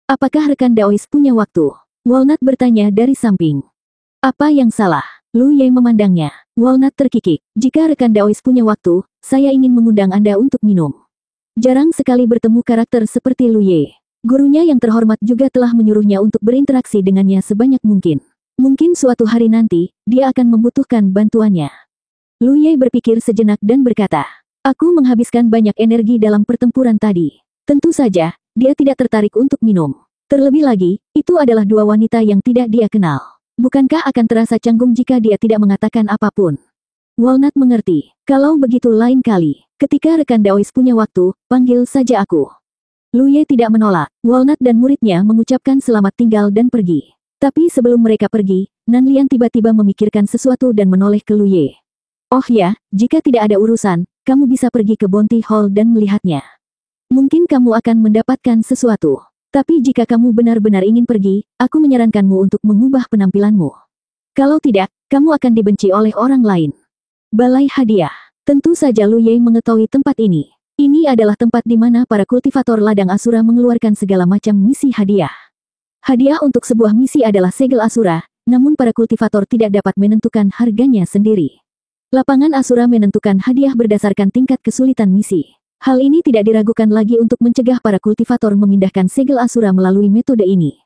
Apakah rekan Daois punya waktu? Walnut bertanya dari samping. Apa yang salah? Lu Ye memandangnya. Walnut terkikik, jika rekan Daois punya waktu, saya ingin mengundang Anda untuk minum. Jarang sekali bertemu karakter seperti Lu Ye. Gurunya yang terhormat juga telah menyuruhnya untuk berinteraksi dengannya sebanyak mungkin. Mungkin suatu hari nanti, dia akan membutuhkan bantuannya. Lu Ye berpikir sejenak dan berkata, aku menghabiskan banyak energi dalam pertempuran tadi. Tentu saja, dia tidak tertarik untuk minum. Terlebih lagi, itu adalah dua wanita yang tidak dia kenal. Bukankah akan terasa canggung jika dia tidak mengatakan apapun? Walnut mengerti. Kalau begitu lain kali, ketika rekan Daois punya waktu, panggil saja aku. Lu Ye tidak menolak. Walnut dan muridnya mengucapkan selamat tinggal dan pergi. Tapi sebelum mereka pergi, Nan Lian tiba-tiba memikirkan sesuatu dan menoleh ke Lu Ye. Oh ya, jika tidak ada urusan, kamu bisa pergi ke Bounty Hall dan melihatnya. Mungkin kamu akan mendapatkan sesuatu. Tapi jika kamu benar-benar ingin pergi, aku menyarankanmu untuk mengubah penampilanmu. Kalau tidak, kamu akan dibenci oleh orang lain. Balai hadiah. Tentu saja Lu Ye mengetahui tempat ini. Ini adalah tempat di mana para kultivator ladang Asura mengeluarkan segala macam misi hadiah. Hadiah untuk sebuah misi adalah segel Asura, namun para kultivator tidak dapat menentukan harganya sendiri. Lapangan Asura menentukan hadiah berdasarkan tingkat kesulitan misi. Hal ini tidak diragukan lagi untuk mencegah para kultivator memindahkan segel Asura melalui metode ini.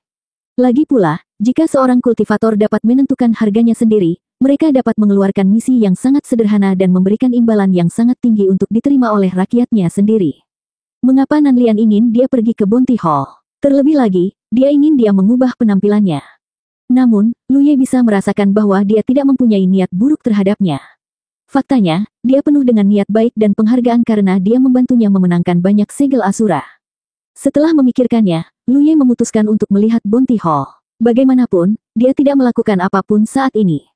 Lagi pula, jika seorang kultivator dapat menentukan harganya sendiri, mereka dapat mengeluarkan misi yang sangat sederhana dan memberikan imbalan yang sangat tinggi untuk diterima oleh rakyatnya sendiri. Mengapa Nan Lian ingin dia pergi ke Bounty Hall? Terlebih lagi, dia ingin dia mengubah penampilannya. Namun, Lu Ye bisa merasakan bahwa dia tidak mempunyai niat buruk terhadapnya. Faktanya, dia penuh dengan niat baik dan penghargaan karena dia membantunya memenangkan banyak segel Asura. Setelah memikirkannya, Lu Ye memutuskan untuk melihat Bounty Hall. Bagaimanapun, dia tidak melakukan apapun saat ini.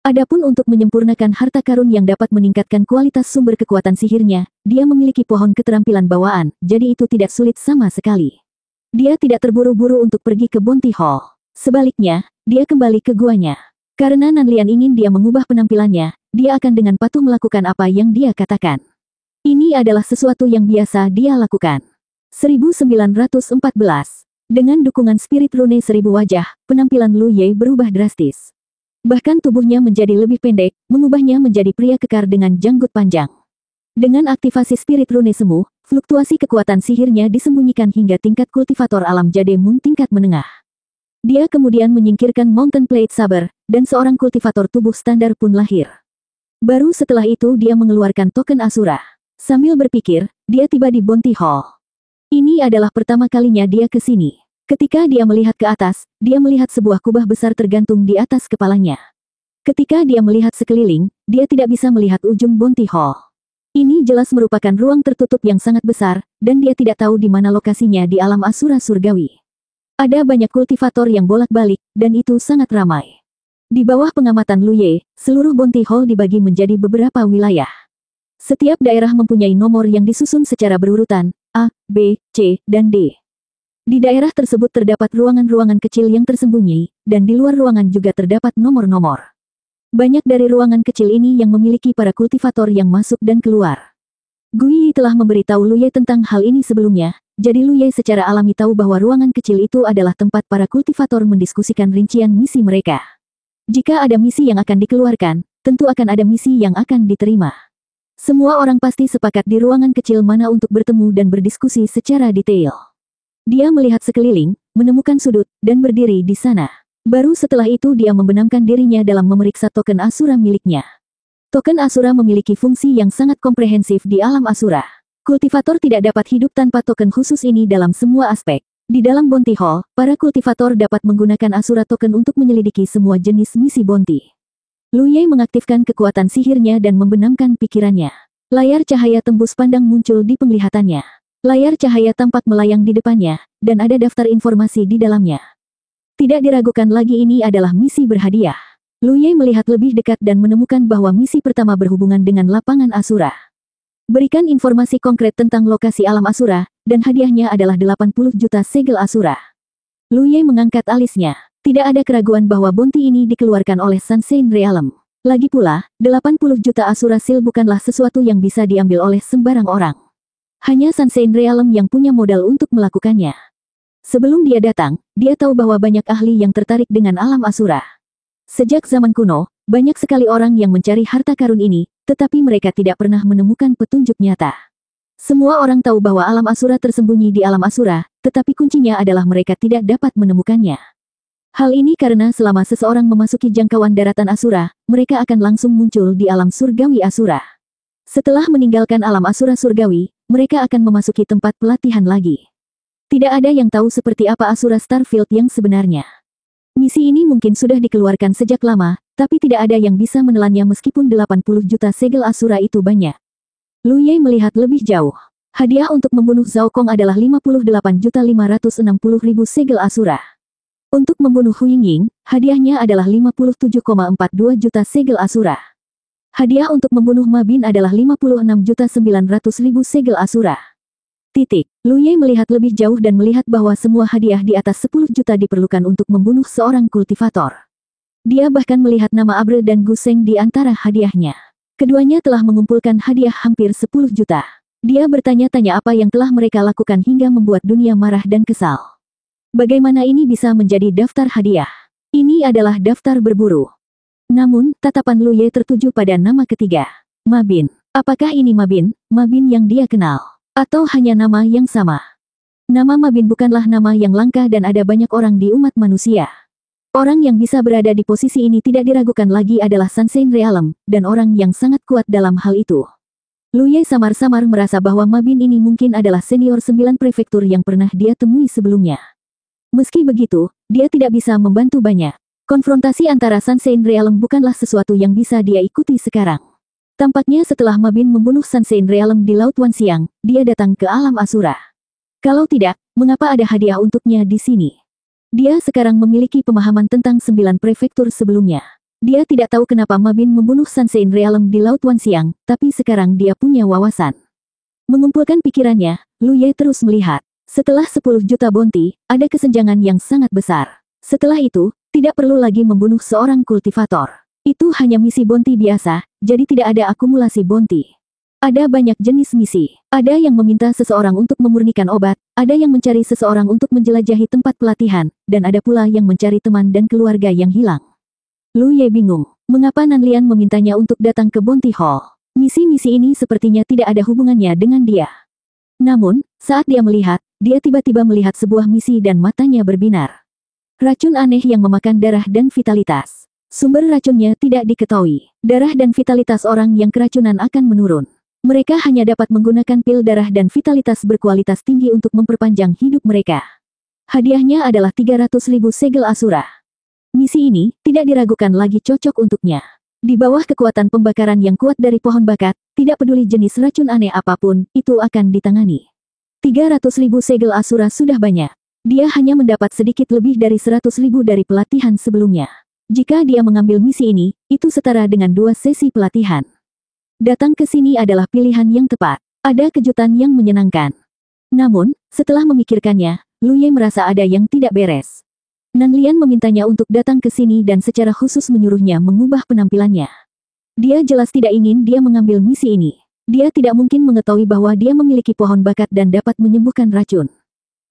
Adapun untuk menyempurnakan harta karun yang dapat meningkatkan kualitas sumber kekuatan sihirnya, dia memiliki pohon keterampilan bawaan, jadi itu tidak sulit sama sekali. Dia tidak terburu-buru untuk pergi ke Bounty Hall. Sebaliknya, dia kembali ke guanya. Karena Nan Lian ingin dia mengubah penampilannya, dia akan dengan patuh melakukan apa yang dia katakan. Ini adalah sesuatu yang biasa dia lakukan. 1914. Dengan dukungan spirit rune 1000 wajah, penampilan Lu Ye berubah drastis. Bahkan tubuhnya menjadi lebih pendek, mengubahnya menjadi pria kekar dengan janggut panjang. Dengan aktivasi spirit rune semu, fluktuasi kekuatan sihirnya disembunyikan hingga tingkat kultivator alam Jade Moon tingkat menengah. Dia kemudian menyingkirkan Mountain Plate Saber, dan seorang kultivator tubuh standar pun lahir. Baru setelah itu dia mengeluarkan token Asura. Sambil berpikir, dia tiba di Bounty Hall. Ini adalah pertama kalinya dia ke sini. Ketika dia melihat ke atas, dia melihat sebuah kubah besar tergantung di atas kepalanya. Ketika dia melihat sekeliling, dia tidak bisa melihat ujung Bounty Hall. Ini jelas merupakan ruang tertutup yang sangat besar, dan dia tidak tahu di mana lokasinya di alam Asura surgawi. Ada banyak kultivator yang bolak-balik, dan itu sangat ramai. Di bawah pengamatan Lu Ye, seluruh Bounty Hall dibagi menjadi beberapa wilayah. Setiap daerah mempunyai nomor yang disusun secara berurutan, A, B, C, dan D. Di daerah tersebut terdapat ruangan-ruangan kecil yang tersembunyi, dan di luar ruangan juga terdapat nomor-nomor. Banyak dari ruangan kecil ini yang memiliki para kultivator yang masuk dan keluar. Gui Yi telah memberitahu Lu Ye tentang hal ini sebelumnya, jadi Lu Ye secara alami tahu bahwa ruangan kecil itu adalah tempat para kultivator mendiskusikan rincian misi mereka. Jika ada misi yang akan dikeluarkan, tentu akan ada misi yang akan diterima. Semua orang pasti sepakat di ruangan kecil mana untuk bertemu dan berdiskusi secara detail. Dia melihat sekeliling, menemukan sudut, dan berdiri di sana. Baru setelah itu dia membenamkan dirinya dalam memeriksa token Asura miliknya. Token Asura memiliki fungsi yang sangat komprehensif di alam Asura. Kultivator tidak dapat hidup tanpa token khusus ini dalam semua aspek. Di dalam Bounty Hall, para kultivator dapat menggunakan Asura Token untuk menyelidiki semua jenis misi bounty. Lu Ye mengaktifkan kekuatan sihirnya dan membenamkan pikirannya. Layar cahaya tembus pandang muncul di penglihatannya. Layar cahaya tampak melayang di depannya, dan ada daftar informasi di dalamnya. Tidak diragukan lagi ini adalah misi berhadiah. Lu Ye melihat lebih dekat dan menemukan bahwa misi pertama berhubungan dengan lapangan Asura. Berikan informasi konkret tentang lokasi alam Asura, dan hadiahnya adalah 80 juta segel Asura. Lu Ye mengangkat alisnya. Tidak ada keraguan bahwa bounty ini dikeluarkan oleh Sunshine Realm. Lagi pula, 80 juta Asura Seal bukanlah sesuatu yang bisa diambil oleh sembarang orang. Hanya Sunshine Realm yang punya modal untuk melakukannya. Sebelum dia datang, dia tahu bahwa banyak ahli yang tertarik dengan alam Asura. Sejak zaman kuno, banyak sekali orang yang mencari harta karun ini, tetapi mereka tidak pernah menemukan petunjuk nyata. Semua orang tahu bahwa alam Asura tersembunyi di alam Asura, tetapi kuncinya adalah mereka tidak dapat menemukannya. Hal ini karena selama seseorang memasuki jangkauan daratan Asura, mereka akan langsung muncul di alam surgawi Asura. Setelah meninggalkan alam Asura surgawi, mereka akan memasuki tempat pelatihan lagi. Tidak ada yang tahu seperti apa Asura Starfield yang sebenarnya. Misi ini mungkin sudah dikeluarkan sejak lama, tapi tidak ada yang bisa menelannya meskipun 80 juta segel Asura itu banyak. Lu Ye melihat lebih jauh. Hadiah untuk membunuh Zhao Kong adalah 58.560.000 segel Asura. Untuk membunuh Hu Yingying, hadiahnya adalah 57,42 juta segel Asura. Hadiah untuk membunuh Ma Bin adalah 56.900.000 segel Asura. Lu Ye melihat lebih jauh dan melihat bahwa semua hadiah di atas 10 juta diperlukan untuk membunuh seorang kultivator. Dia bahkan melihat nama Abre dan Gu Seng di antara hadiahnya. Keduanya telah mengumpulkan hadiah hampir 10 juta. Dia bertanya-tanya apa yang telah mereka lakukan hingga membuat dunia marah dan kesal. Bagaimana ini bisa menjadi daftar hadiah? Ini adalah daftar berburu. Namun, tatapan Lu Ye tertuju pada nama ketiga. Ma Bin. Apakah ini Ma Bin yang dia kenal? Atau hanya nama yang sama? Nama Ma Bin bukanlah nama yang langka dan ada banyak orang di umat manusia. Orang yang bisa berada di posisi ini tidak diragukan lagi adalah Sunshine Realm, dan orang yang sangat kuat dalam hal itu. Lu Ye samar-samar merasa bahwa Ma Bin ini mungkin adalah senior 9 prefektur yang pernah dia temui sebelumnya. Meski begitu, dia tidak bisa membantu banyak. Konfrontasi antara Sunshine Realm bukanlah sesuatu yang bisa dia ikuti sekarang. Tampaknya setelah Ma Bin membunuh Sunshine Realm di Laut Wan Siang, dia datang ke alam Asura. Kalau tidak, mengapa ada hadiah untuknya di sini? Dia sekarang memiliki pemahaman tentang 9 prefektur sebelumnya. Dia tidak tahu kenapa Ma Bin membunuh Sunshine Realm di Laut Wan Siang, tapi sekarang dia punya wawasan. Mengumpulkan pikirannya, Lu Ye terus melihat. Setelah 10 juta bounty, ada kesenjangan yang sangat besar. Setelah itu, tidak perlu lagi membunuh seorang kultivator. Itu hanya misi bounty biasa, jadi tidak ada akumulasi bounty. Ada banyak jenis misi. Ada yang meminta seseorang untuk memurnikan obat, ada yang mencari seseorang untuk menjelajahi tempat pelatihan, dan ada pula yang mencari teman dan keluarga yang hilang. Lu Ye bingung, mengapa Nan Lian memintanya untuk datang ke Bounty Hall. Misi-misi ini sepertinya tidak ada hubungannya dengan dia. Namun, saat dia melihat, dia tiba-tiba melihat sebuah misi dan matanya berbinar. Racun aneh yang memakan darah dan vitalitas. Sumber racunnya tidak diketahui. Darah dan vitalitas orang yang keracunan akan menurun. Mereka hanya dapat menggunakan pil darah dan vitalitas berkualitas tinggi untuk memperpanjang hidup mereka. Hadiahnya adalah 300.000 segel Asura. Misi ini tidak diragukan lagi cocok untuknya. Di bawah kekuatan pembakaran yang kuat dari pohon bakat, tidak peduli jenis racun aneh apapun, itu akan ditangani. 300.000 segel Asura sudah banyak. Dia hanya mendapat sedikit lebih dari 100.000 dari pelatihan sebelumnya. Jika dia mengambil misi ini, itu setara dengan 2 sesi pelatihan. Datang ke sini adalah pilihan yang tepat. Ada kejutan yang menyenangkan. Namun, setelah memikirkannya, Lu Ye merasa ada yang tidak beres. Nan Lian memintanya untuk datang ke sini dan secara khusus menyuruhnya mengubah penampilannya. Dia jelas tidak ingin dia mengambil misi ini. Dia tidak mungkin mengetahui bahwa dia memiliki pohon bakat dan dapat menyembuhkan racun.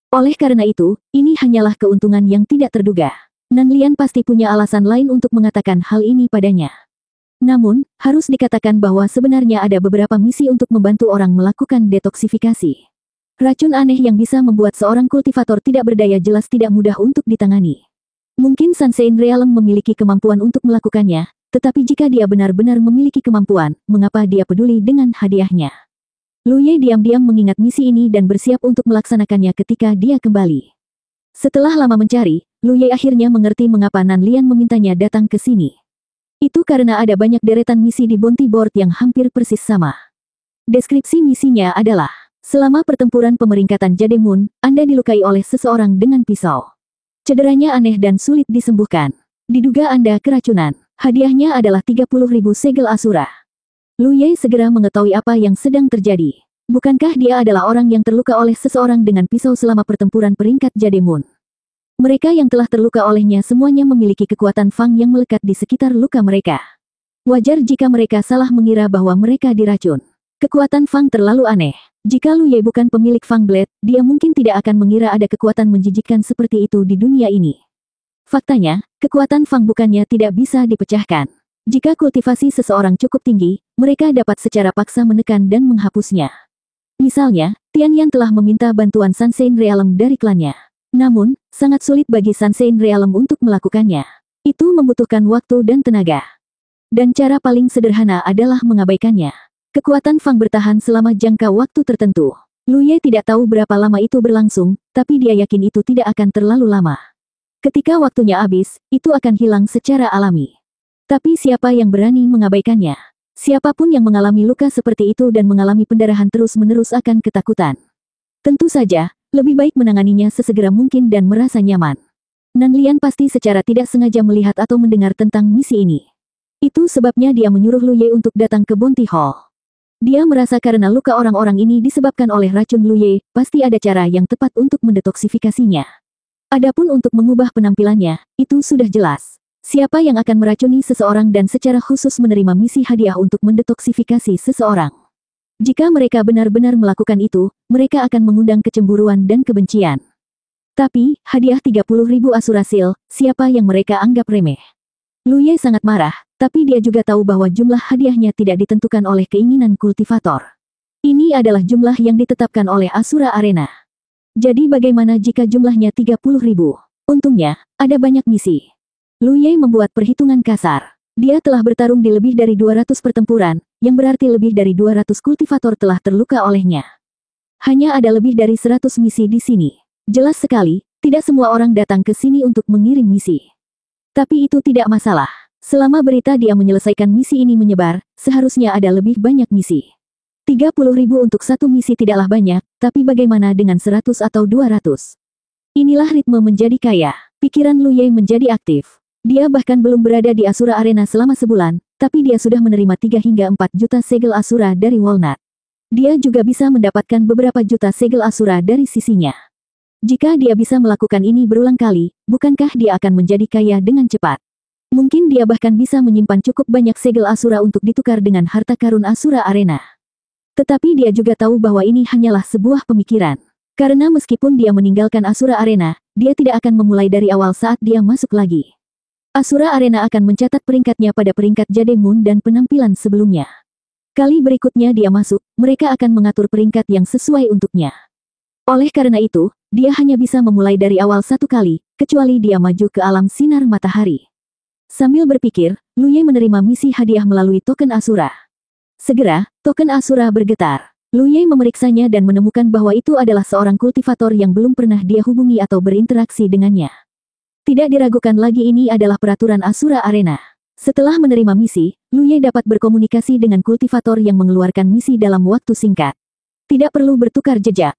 Oleh karena itu, ini hanyalah keuntungan yang tidak terduga. Nan Lian pasti punya alasan lain untuk mengatakan hal ini padanya. Namun, harus dikatakan bahwa sebenarnya ada beberapa misi untuk membantu orang melakukan detoksifikasi. Racun aneh yang bisa membuat seorang kultivator tidak berdaya jelas tidak mudah untuk ditangani. Mungkin Sunshine Realm memiliki kemampuan untuk melakukannya, tetapi jika dia benar-benar memiliki kemampuan, mengapa dia peduli dengan hadiahnya? Lu Ye diam-diam mengingat misi ini dan bersiap untuk melaksanakannya ketika dia kembali. Setelah lama mencari, Lu Ye akhirnya mengerti mengapa Nan Lian memintanya datang ke sini. Itu karena ada banyak deretan misi di bounty board yang hampir persis sama. Deskripsi misinya adalah, selama pertempuran pemeringkatan Jade Moon, Anda dilukai oleh seseorang dengan pisau. Cederanya aneh dan sulit disembuhkan. Diduga Anda keracunan. Hadiahnya adalah 30.000 segel Asura. Lu Ye segera mengetahui apa yang sedang terjadi. Bukankah dia adalah orang yang terluka oleh seseorang dengan pisau selama pertempuran peringkat Jade Moon? Mereka yang telah terluka olehnya semuanya memiliki kekuatan Fang yang melekat di sekitar luka mereka. Wajar jika mereka salah mengira bahwa mereka diracun. Kekuatan Fang terlalu aneh. Jika Lu Ye bukan pemilik Fang Blade, dia mungkin tidak akan mengira ada kekuatan menjijikkan seperti itu di dunia ini. Faktanya, kekuatan Fang bukannya tidak bisa dipecahkan. Jika kultivasi seseorang cukup tinggi, mereka dapat secara paksa menekan dan menghapusnya. Misalnya, Tianyan telah meminta bantuan Sunshine Realm dari klannya. Namun, sangat sulit bagi Sunshine Realm untuk melakukannya. Itu membutuhkan waktu dan tenaga. Dan cara paling sederhana adalah mengabaikannya. Kekuatan Fang bertahan selama jangka waktu tertentu. Lu Ye tidak tahu berapa lama itu berlangsung, tapi dia yakin itu tidak akan terlalu lama. Ketika waktunya habis, itu akan hilang secara alami. Tapi siapa yang berani mengabaikannya? Siapapun yang mengalami luka seperti itu dan mengalami pendarahan terus-menerus akan ketakutan. Tentu saja, lebih baik menanganinya sesegera mungkin dan merasa nyaman. Nan Lian pasti secara tidak sengaja melihat atau mendengar tentang misi ini. Itu sebabnya dia menyuruh Lu Ye untuk datang ke Bounty Hall. Dia merasa karena luka orang-orang ini disebabkan oleh racun Lu Ye, pasti ada cara yang tepat untuk mendetoksifikasinya. Adapun untuk mengubah penampilannya, itu sudah jelas. Siapa yang akan meracuni seseorang dan secara khusus menerima misi hadiah untuk mendetoksifikasi seseorang. Jika mereka benar-benar melakukan itu, mereka akan mengundang kecemburuan dan kebencian. Tapi, hadiah 30.000 Asura Seal, siapa yang mereka anggap remeh? Lu Ye sangat marah, tapi dia juga tahu bahwa jumlah hadiahnya tidak ditentukan oleh keinginan kultivator. Ini adalah jumlah yang ditetapkan oleh Asura Arena. Jadi bagaimana jika jumlahnya 30.000? Untungnya, ada banyak misi. Lu Ye membuat perhitungan kasar. Dia telah bertarung di lebih dari 200 pertempuran, yang berarti lebih dari 200 kultivator telah terluka olehnya. Hanya ada lebih dari 100 misi di sini. Jelas sekali, tidak semua orang datang ke sini untuk mengirim misi. Tapi itu tidak masalah. Selama berita dia menyelesaikan misi ini menyebar, seharusnya ada lebih banyak misi. 30.000 untuk satu misi tidaklah banyak, tapi bagaimana dengan 100 atau 200? Inilah ritme menjadi kaya. Pikiran Lu Ye menjadi aktif. Dia bahkan belum berada di Asura Arena selama sebulan, tapi dia sudah menerima 3 hingga 4 juta segel Asura dari Walnut. Dia juga bisa mendapatkan beberapa juta segel Asura dari sisinya. Jika dia bisa melakukan ini berulang kali, bukankah dia akan menjadi kaya dengan cepat? Mungkin dia bahkan bisa menyimpan cukup banyak segel Asura untuk ditukar dengan harta karun Asura Arena. Tetapi dia juga tahu bahwa ini hanyalah sebuah pemikiran. Karena meskipun dia meninggalkan Asura Arena, dia tidak akan memulai dari awal saat dia masuk lagi. Asura Arena akan mencatat peringkatnya pada peringkat Jade Moon dan penampilan sebelumnya. Kali berikutnya dia masuk, mereka akan mengatur peringkat yang sesuai untuknya. Oleh karena itu, dia hanya bisa memulai dari awal satu kali, kecuali dia maju ke alam sinar matahari. Sambil berpikir, Lu Ye menerima misi hadiah melalui token Asura. Segera, token Asura bergetar. Lu Ye memeriksanya dan menemukan bahwa itu adalah seorang kultivator yang belum pernah dia hubungi atau berinteraksi dengannya. Tidak diragukan lagi ini adalah peraturan Asura Arena. Setelah menerima misi, Lu Ye dapat berkomunikasi dengan kultivator yang mengeluarkan misi dalam waktu singkat. Tidak perlu bertukar jejak.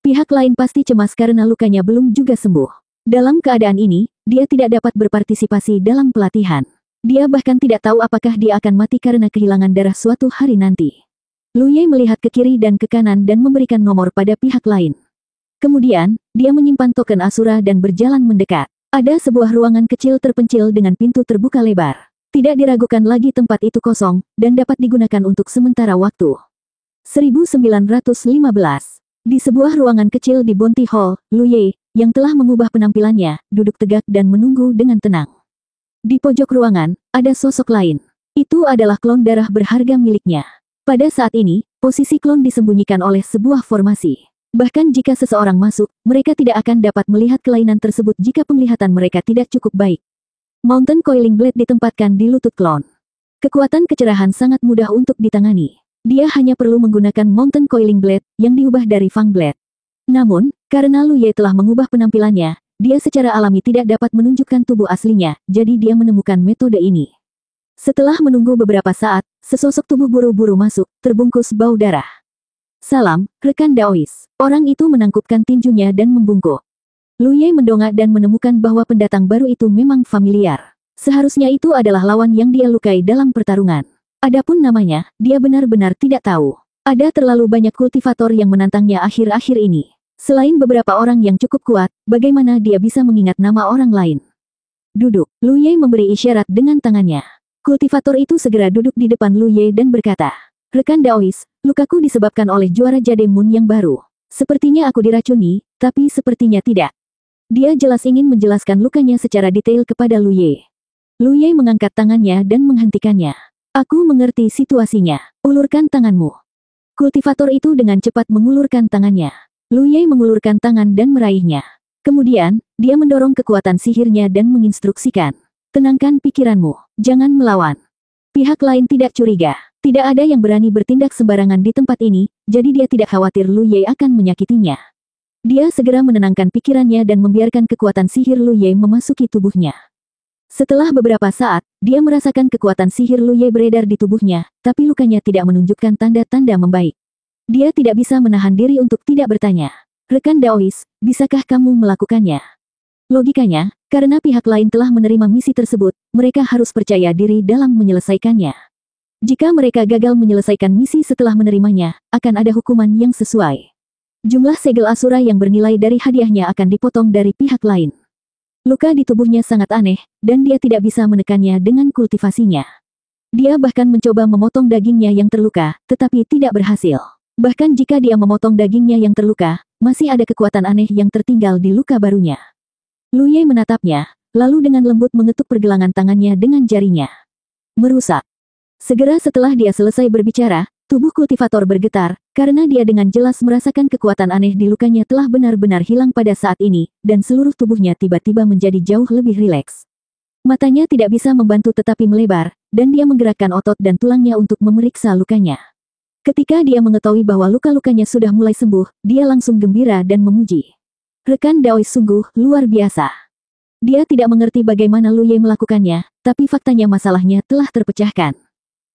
Pihak lain pasti cemas karena lukanya belum juga sembuh. Dalam keadaan ini, dia tidak dapat berpartisipasi dalam pelatihan. Dia bahkan tidak tahu apakah dia akan mati karena kehilangan darah suatu hari nanti. Lu Ye melihat ke kiri dan ke kanan dan memberikan nomor pada pihak lain. Kemudian, dia menyimpan token Asura dan berjalan mendekat. Ada sebuah ruangan kecil terpencil dengan pintu terbuka lebar. Tidak diragukan lagi tempat itu kosong, dan dapat digunakan untuk sementara waktu. 1915. Di sebuah ruangan kecil di Bounty Hall, Lu Ye, yang telah mengubah penampilannya, duduk tegak dan menunggu dengan tenang. Di pojok ruangan, ada sosok lain. Itu adalah klon darah berharga miliknya. Pada saat ini, posisi klon disembunyikan oleh sebuah formasi. Bahkan jika seseorang masuk, mereka tidak akan dapat melihat kelainan tersebut jika penglihatan mereka tidak cukup baik. Mountain Coiling Blade ditempatkan di lutut klon. Kekuatan kecerahan sangat mudah untuk ditangani. Dia hanya perlu menggunakan Mountain Coiling Blade, yang diubah dari Fang Blade. Namun, karena Lu Ye telah mengubah penampilannya, dia secara alami tidak dapat menunjukkan tubuh aslinya, jadi dia menemukan metode ini. Setelah menunggu beberapa saat, sesosok tubuh buru-buru masuk, terbungkus bau darah. Salam, rekan Daois. Orang itu menangkupkan tinjunya dan membungkuk. Lu Ye mendongak dan menemukan bahwa pendatang baru itu memang familiar. Seharusnya itu adalah lawan yang dia lukai dalam pertarungan. Adapun namanya, dia benar-benar tidak tahu. Ada terlalu banyak kultivator yang menantangnya akhir-akhir ini. Selain beberapa orang yang cukup kuat, bagaimana dia bisa mengingat nama orang lain? Duduk. Lu Ye memberi isyarat dengan tangannya. Kultivator itu segera duduk di depan Lu Ye dan berkata, "Rekan Daois, lukaku disebabkan oleh juara Jade Moon yang baru. Sepertinya aku diracuni, tapi sepertinya tidak." Dia jelas ingin menjelaskan lukanya secara detail kepada Lu Ye. Lu Ye mengangkat tangannya dan menghentikannya. "Aku mengerti situasinya. Ulurkan tanganmu." Kultivator itu dengan cepat mengulurkan tangannya. Lu Ye mengulurkan tangan dan meraihnya. Kemudian, dia mendorong kekuatan sihirnya dan menginstruksikan. "Tenangkan pikiranmu, jangan melawan." Pihak lain tidak curiga. Tidak ada yang berani bertindak sembarangan di tempat ini, jadi dia tidak khawatir Lu Ye akan menyakitinya. Dia segera menenangkan pikirannya dan membiarkan kekuatan sihir Lu Ye memasuki tubuhnya. Setelah beberapa saat, dia merasakan kekuatan sihir Lu Ye beredar di tubuhnya, tapi lukanya tidak menunjukkan tanda-tanda membaik. Dia tidak bisa menahan diri untuk tidak bertanya. "Rekan Daois, bisakah kamu melakukannya?" Logikanya, karena pihak lain telah menerima misi tersebut, mereka harus percaya diri dalam menyelesaikannya. Jika mereka gagal menyelesaikan misi setelah menerimanya, akan ada hukuman yang sesuai. Jumlah segel asura yang bernilai dari hadiahnya akan dipotong dari pihak lain. Luka di tubuhnya sangat aneh, dan dia tidak bisa menekannya dengan kultivasinya. Dia bahkan mencoba memotong dagingnya yang terluka, tetapi tidak berhasil. Bahkan jika dia memotong dagingnya yang terluka, masih ada kekuatan aneh yang tertinggal di luka barunya. Lu Ye menatapnya, lalu dengan lembut mengetuk pergelangan tangannya dengan jarinya. Merusak. Segera setelah dia selesai berbicara, tubuh kultivator bergetar, karena dia dengan jelas merasakan kekuatan aneh di lukanya telah benar-benar hilang pada saat ini, dan seluruh tubuhnya tiba-tiba menjadi jauh lebih rileks. Matanya tidak bisa membantu tetapi melebar, dan dia menggerakkan otot dan tulangnya untuk memeriksa lukanya. Ketika dia mengetahui bahwa luka-lukanya sudah mulai sembuh, dia langsung gembira dan memuji. Rekan Daois sungguh luar biasa. Dia tidak mengerti bagaimana Lu Ye melakukannya, tapi faktanya masalahnya telah terpecahkan.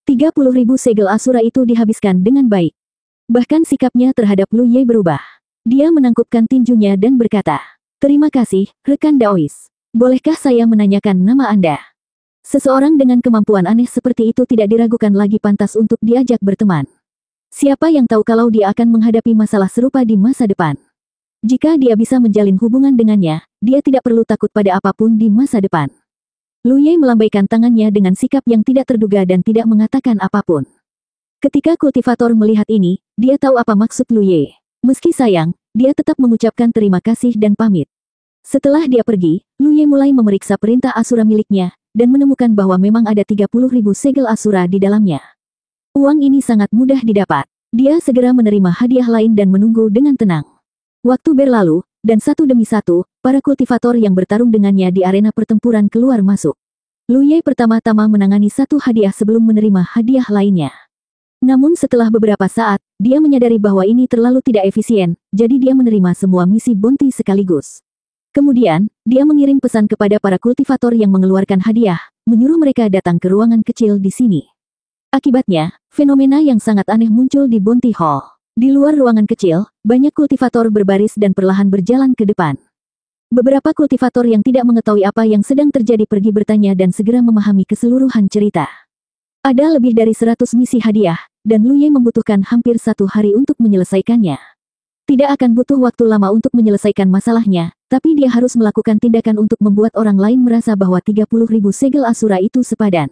30.000 segel asura itu dihabiskan dengan baik. Bahkan sikapnya terhadap Lu Ye berubah. Dia menangkupkan tinjunya dan berkata, "Terima kasih, rekan Daois. Bolehkah saya menanyakan nama Anda?" Seseorang dengan kemampuan aneh seperti itu tidak diragukan lagi pantas untuk diajak berteman. Siapa yang tahu kalau dia akan menghadapi masalah serupa di masa depan. Jika dia bisa menjalin hubungan dengannya, dia tidak perlu takut pada apapun di masa depan. Lu Ye melambaikan tangannya dengan sikap yang tidak terduga dan tidak mengatakan apapun. Ketika kultivator melihat ini, dia tahu apa maksud Lu Ye. Meski sayang, dia tetap mengucapkan terima kasih dan pamit. Setelah dia pergi, Lu Ye mulai memeriksa perintah asura miliknya, dan menemukan bahwa memang ada 30.000 segel asura di dalamnya. Uang ini sangat mudah didapat. Dia segera menerima hadiah lain dan menunggu dengan tenang. Waktu berlalu, dan satu demi satu, para kultivator yang bertarung dengannya di arena pertempuran keluar masuk. Lu Ye pertama-tama menangani satu hadiah sebelum menerima hadiah lainnya. Namun setelah beberapa saat, dia menyadari bahwa ini terlalu tidak efisien, jadi dia menerima semua misi bounty sekaligus. Kemudian, dia mengirim pesan kepada para kultivator yang mengeluarkan hadiah, menyuruh mereka datang ke ruangan kecil di sini. Akibatnya, fenomena yang sangat aneh muncul di Bounty Hall. Di luar ruangan kecil, banyak kultivator berbaris dan perlahan berjalan ke depan. Beberapa kultivator yang tidak mengetahui apa yang sedang terjadi pergi bertanya dan segera memahami keseluruhan cerita. Ada lebih dari 100 misi hadiah, dan Lu Ye membutuhkan hampir 1 hari untuk menyelesaikannya. Tidak akan butuh waktu lama untuk menyelesaikan masalahnya, tapi dia harus melakukan tindakan untuk membuat orang lain merasa bahwa 30.000 segel asura itu sepadan.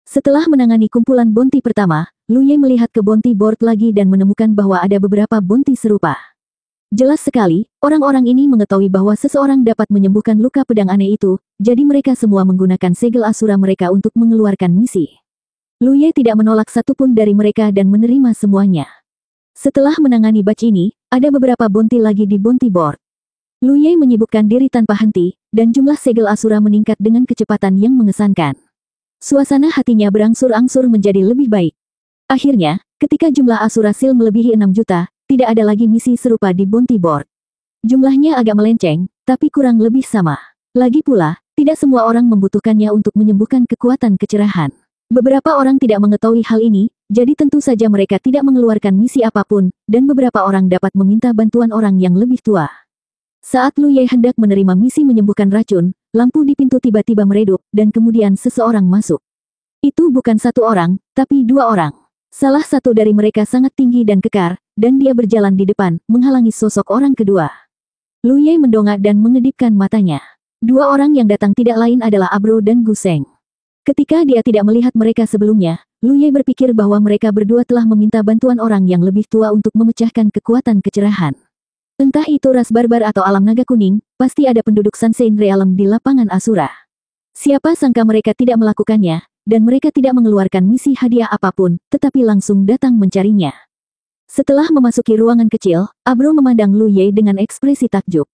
Setelah menangani kumpulan bounty pertama, Lu Ye melihat ke bounty board lagi dan menemukan bahwa ada beberapa bounty serupa. Jelas sekali, orang-orang ini mengetahui bahwa seseorang dapat menyembuhkan luka pedang aneh itu, jadi mereka semua menggunakan segel asura mereka untuk mengeluarkan misi. Lu Ye tidak menolak satupun dari mereka dan menerima semuanya. Setelah menangani batch ini, ada beberapa bounty lagi di bounty board. Lu Ye menyibukkan diri tanpa henti, dan jumlah segel asura meningkat dengan kecepatan yang mengesankan. Suasana hatinya berangsur-angsur menjadi lebih baik. Akhirnya, ketika jumlah asura sil melebihi 6 juta, tidak ada lagi misi serupa di bounty board. Jumlahnya agak melenceng, tapi kurang lebih sama. Lagi pula, tidak semua orang membutuhkannya untuk menyembuhkan kekuatan kecerahan. Beberapa orang tidak mengetahui hal ini, jadi tentu saja mereka tidak mengeluarkan misi apapun, dan beberapa orang dapat meminta bantuan orang yang lebih tua. Saat Lu Ye hendak menerima misi menyembuhkan racun, lampu di pintu tiba-tiba meredup, dan kemudian seseorang masuk. Itu bukan satu orang, tapi dua orang. Salah satu dari mereka sangat tinggi dan kekar, dan dia berjalan di depan, menghalangi sosok orang kedua. Lu Ye mendongak dan mengedipkan matanya. Dua orang yang datang tidak lain adalah Abro dan Gu Seng. Ketika dia tidak melihat mereka sebelumnya, Lu Ye berpikir bahwa mereka berdua telah meminta bantuan orang yang lebih tua untuk memecahkan kekuatan kecerahan. Entah itu ras barbar atau alam naga kuning, pasti ada penduduk Sansein Realm di lapangan Asura. Siapa sangka mereka tidak melakukannya, dan mereka tidak mengeluarkan misi hadiah apapun, tetapi langsung datang mencarinya. Setelah memasuki ruangan kecil, Abro memandang Lu Ye dengan ekspresi takjub.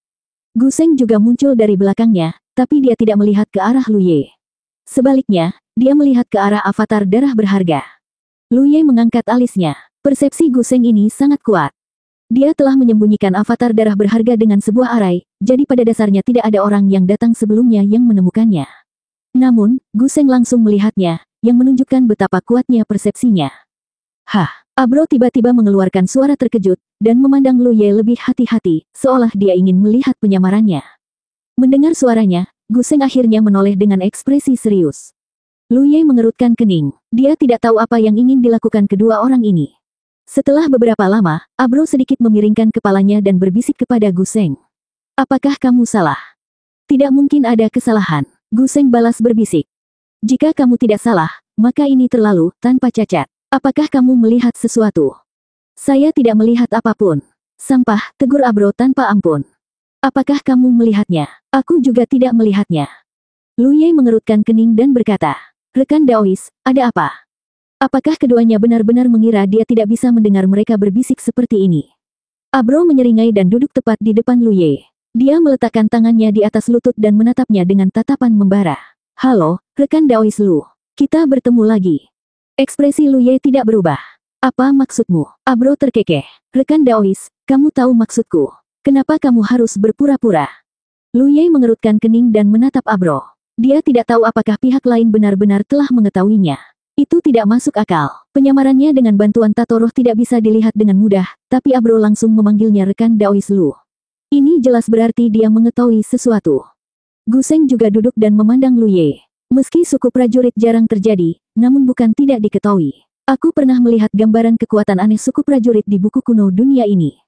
Gu Seng juga muncul dari belakangnya, tapi dia tidak melihat ke arah Lu Ye. Sebaliknya, dia melihat ke arah avatar darah berharga. Lu Ye mengangkat alisnya. Persepsi Gu Seng ini sangat kuat. Dia telah menyembunyikan avatar darah berharga dengan sebuah arai, jadi pada dasarnya tidak ada orang yang datang sebelumnya yang menemukannya. Namun, Gu Seng langsung melihatnya, yang menunjukkan betapa kuatnya persepsinya. Hah, Abro tiba-tiba mengeluarkan suara terkejut, dan memandang Lu Ye lebih hati-hati, seolah dia ingin melihat penyamarannya. Mendengar suaranya, Gu Seng akhirnya menoleh dengan ekspresi serius. Lu Ye mengerutkan kening. Dia tidak tahu apa yang ingin dilakukan kedua orang ini. Setelah beberapa lama, Abro sedikit memiringkan kepalanya dan berbisik kepada Gu Seng. Apakah kamu salah? Tidak mungkin ada kesalahan. Gu Seng balas berbisik. Jika kamu tidak salah, maka ini terlalu tanpa cacat. Apakah kamu melihat sesuatu? Saya tidak melihat apapun. Sampah, tegur Abro tanpa ampun. Apakah kamu melihatnya? Aku juga tidak melihatnya. Lu Ye mengerutkan kening dan berkata, rekan Daois, ada apa? Apakah keduanya benar-benar mengira dia tidak bisa mendengar mereka berbisik seperti ini? Abro menyeringai dan duduk tepat di depan Lu Ye. Dia meletakkan tangannya di atas lutut dan menatapnya dengan tatapan membara. Halo, rekan Daois Lu. Kita bertemu lagi. Ekspresi Lu Ye tidak berubah. Apa maksudmu? Abro terkekeh. Rekan Daois, kamu tahu maksudku. Kenapa kamu harus berpura-pura? Lu Ye mengerutkan kening dan menatap Abro. Dia tidak tahu apakah pihak lain benar-benar telah mengetahuinya. Itu tidak masuk akal. Penyamarannya dengan bantuan tato roh tidak bisa dilihat dengan mudah, tapi Abro langsung memanggilnya rekan Daois Lu. Ini jelas berarti dia mengetahui sesuatu. Gu Seng juga duduk dan memandang Lu Ye. Meski suku prajurit jarang terjadi, namun bukan tidak diketahui. Aku pernah melihat gambaran kekuatan aneh suku prajurit di buku kuno dunia ini.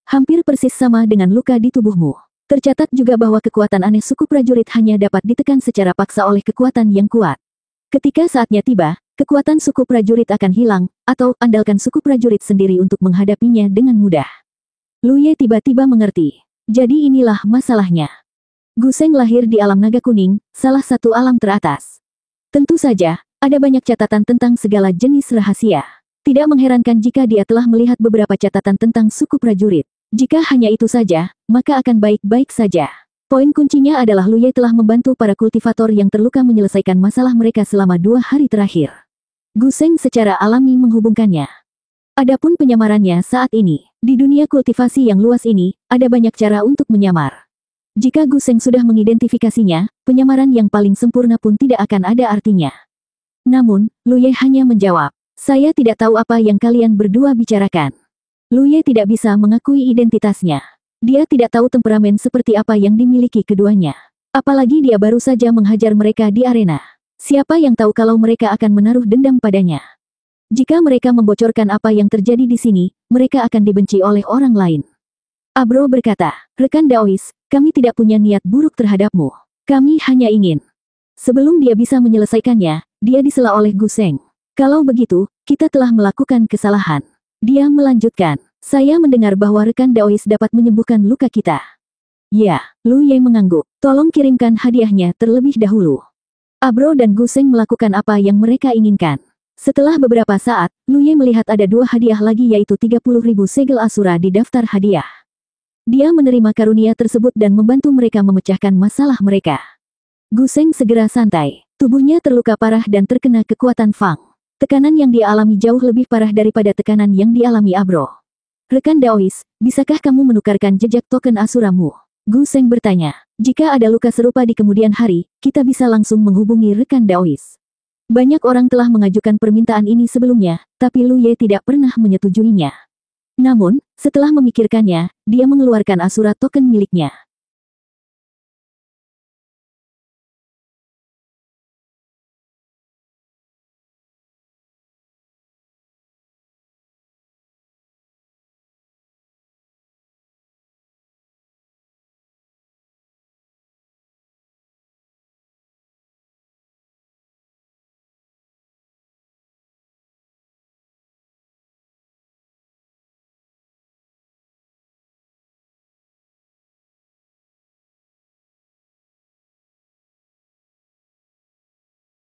Hampir persis sama dengan luka di tubuhmu. Tercatat juga bahwa kekuatan aneh suku prajurit hanya dapat ditekan secara paksa oleh kekuatan yang kuat. Ketika saatnya tiba, kekuatan suku prajurit akan hilang, atau andalkan suku prajurit sendiri untuk menghadapinya dengan mudah. Lu Ye tiba-tiba mengerti. Jadi inilah masalahnya. Gu Seng lahir di alam naga kuning, salah satu alam teratas. Tentu saja, ada banyak catatan tentang segala jenis rahasia. Tidak mengherankan jika dia telah melihat beberapa catatan tentang suku prajurit. Jika hanya itu saja, maka akan baik-baik saja. Poin kuncinya adalah Lu Ye telah membantu para kultivator yang terluka menyelesaikan masalah mereka selama 2 hari terakhir. Gu Seng secara alami menghubungkannya. Adapun penyamarannya saat ini, di dunia kultivasi yang luas ini, ada banyak cara untuk menyamar. Jika Gu Seng sudah mengidentifikasinya, penyamaran yang paling sempurna pun tidak akan ada artinya. Namun, Lu Ye hanya menjawab, saya tidak tahu apa yang kalian berdua bicarakan. Lu Ye tidak bisa mengakui identitasnya. Dia tidak tahu temperamen seperti apa yang dimiliki keduanya. Apalagi dia baru saja menghajar mereka di arena. Siapa yang tahu kalau mereka akan menaruh dendam padanya? Jika mereka membocorkan apa yang terjadi di sini, mereka akan dibenci oleh orang lain. Abro berkata, rekan Daois, kami tidak punya niat buruk terhadapmu. Kami hanya ingin. Sebelum dia bisa menyelesaikannya, dia disela oleh Gu Seng. Kalau begitu, kita telah melakukan kesalahan. Dia melanjutkan, saya mendengar bahwa rekan Daois dapat menyembuhkan luka kita. Ya, Lu Ye mengangguk. Tolong kirimkan hadiahnya terlebih dahulu. Abro dan Gu Seng melakukan apa yang mereka inginkan. Setelah beberapa saat, Lu Ye melihat ada 2 hadiah lagi yaitu 30.000 segel Asura di daftar hadiah. Dia menerima karunia tersebut dan membantu mereka memecahkan masalah mereka. Gu Seng segera santai. Tubuhnya terluka parah dan terkena kekuatan Fang. Tekanan yang dia alami jauh lebih parah daripada tekanan yang dialami Abro. Rekan Daois, bisakah kamu menukarkan jejak token Asuramu? Gu Seng bertanya. Jika ada luka serupa di kemudian hari, kita bisa langsung menghubungi rekan Daois. Banyak orang telah mengajukan permintaan ini sebelumnya, tapi Lu Ye tidak pernah menyetujuinya. Namun, setelah memikirkannya, dia mengeluarkan Asura token miliknya.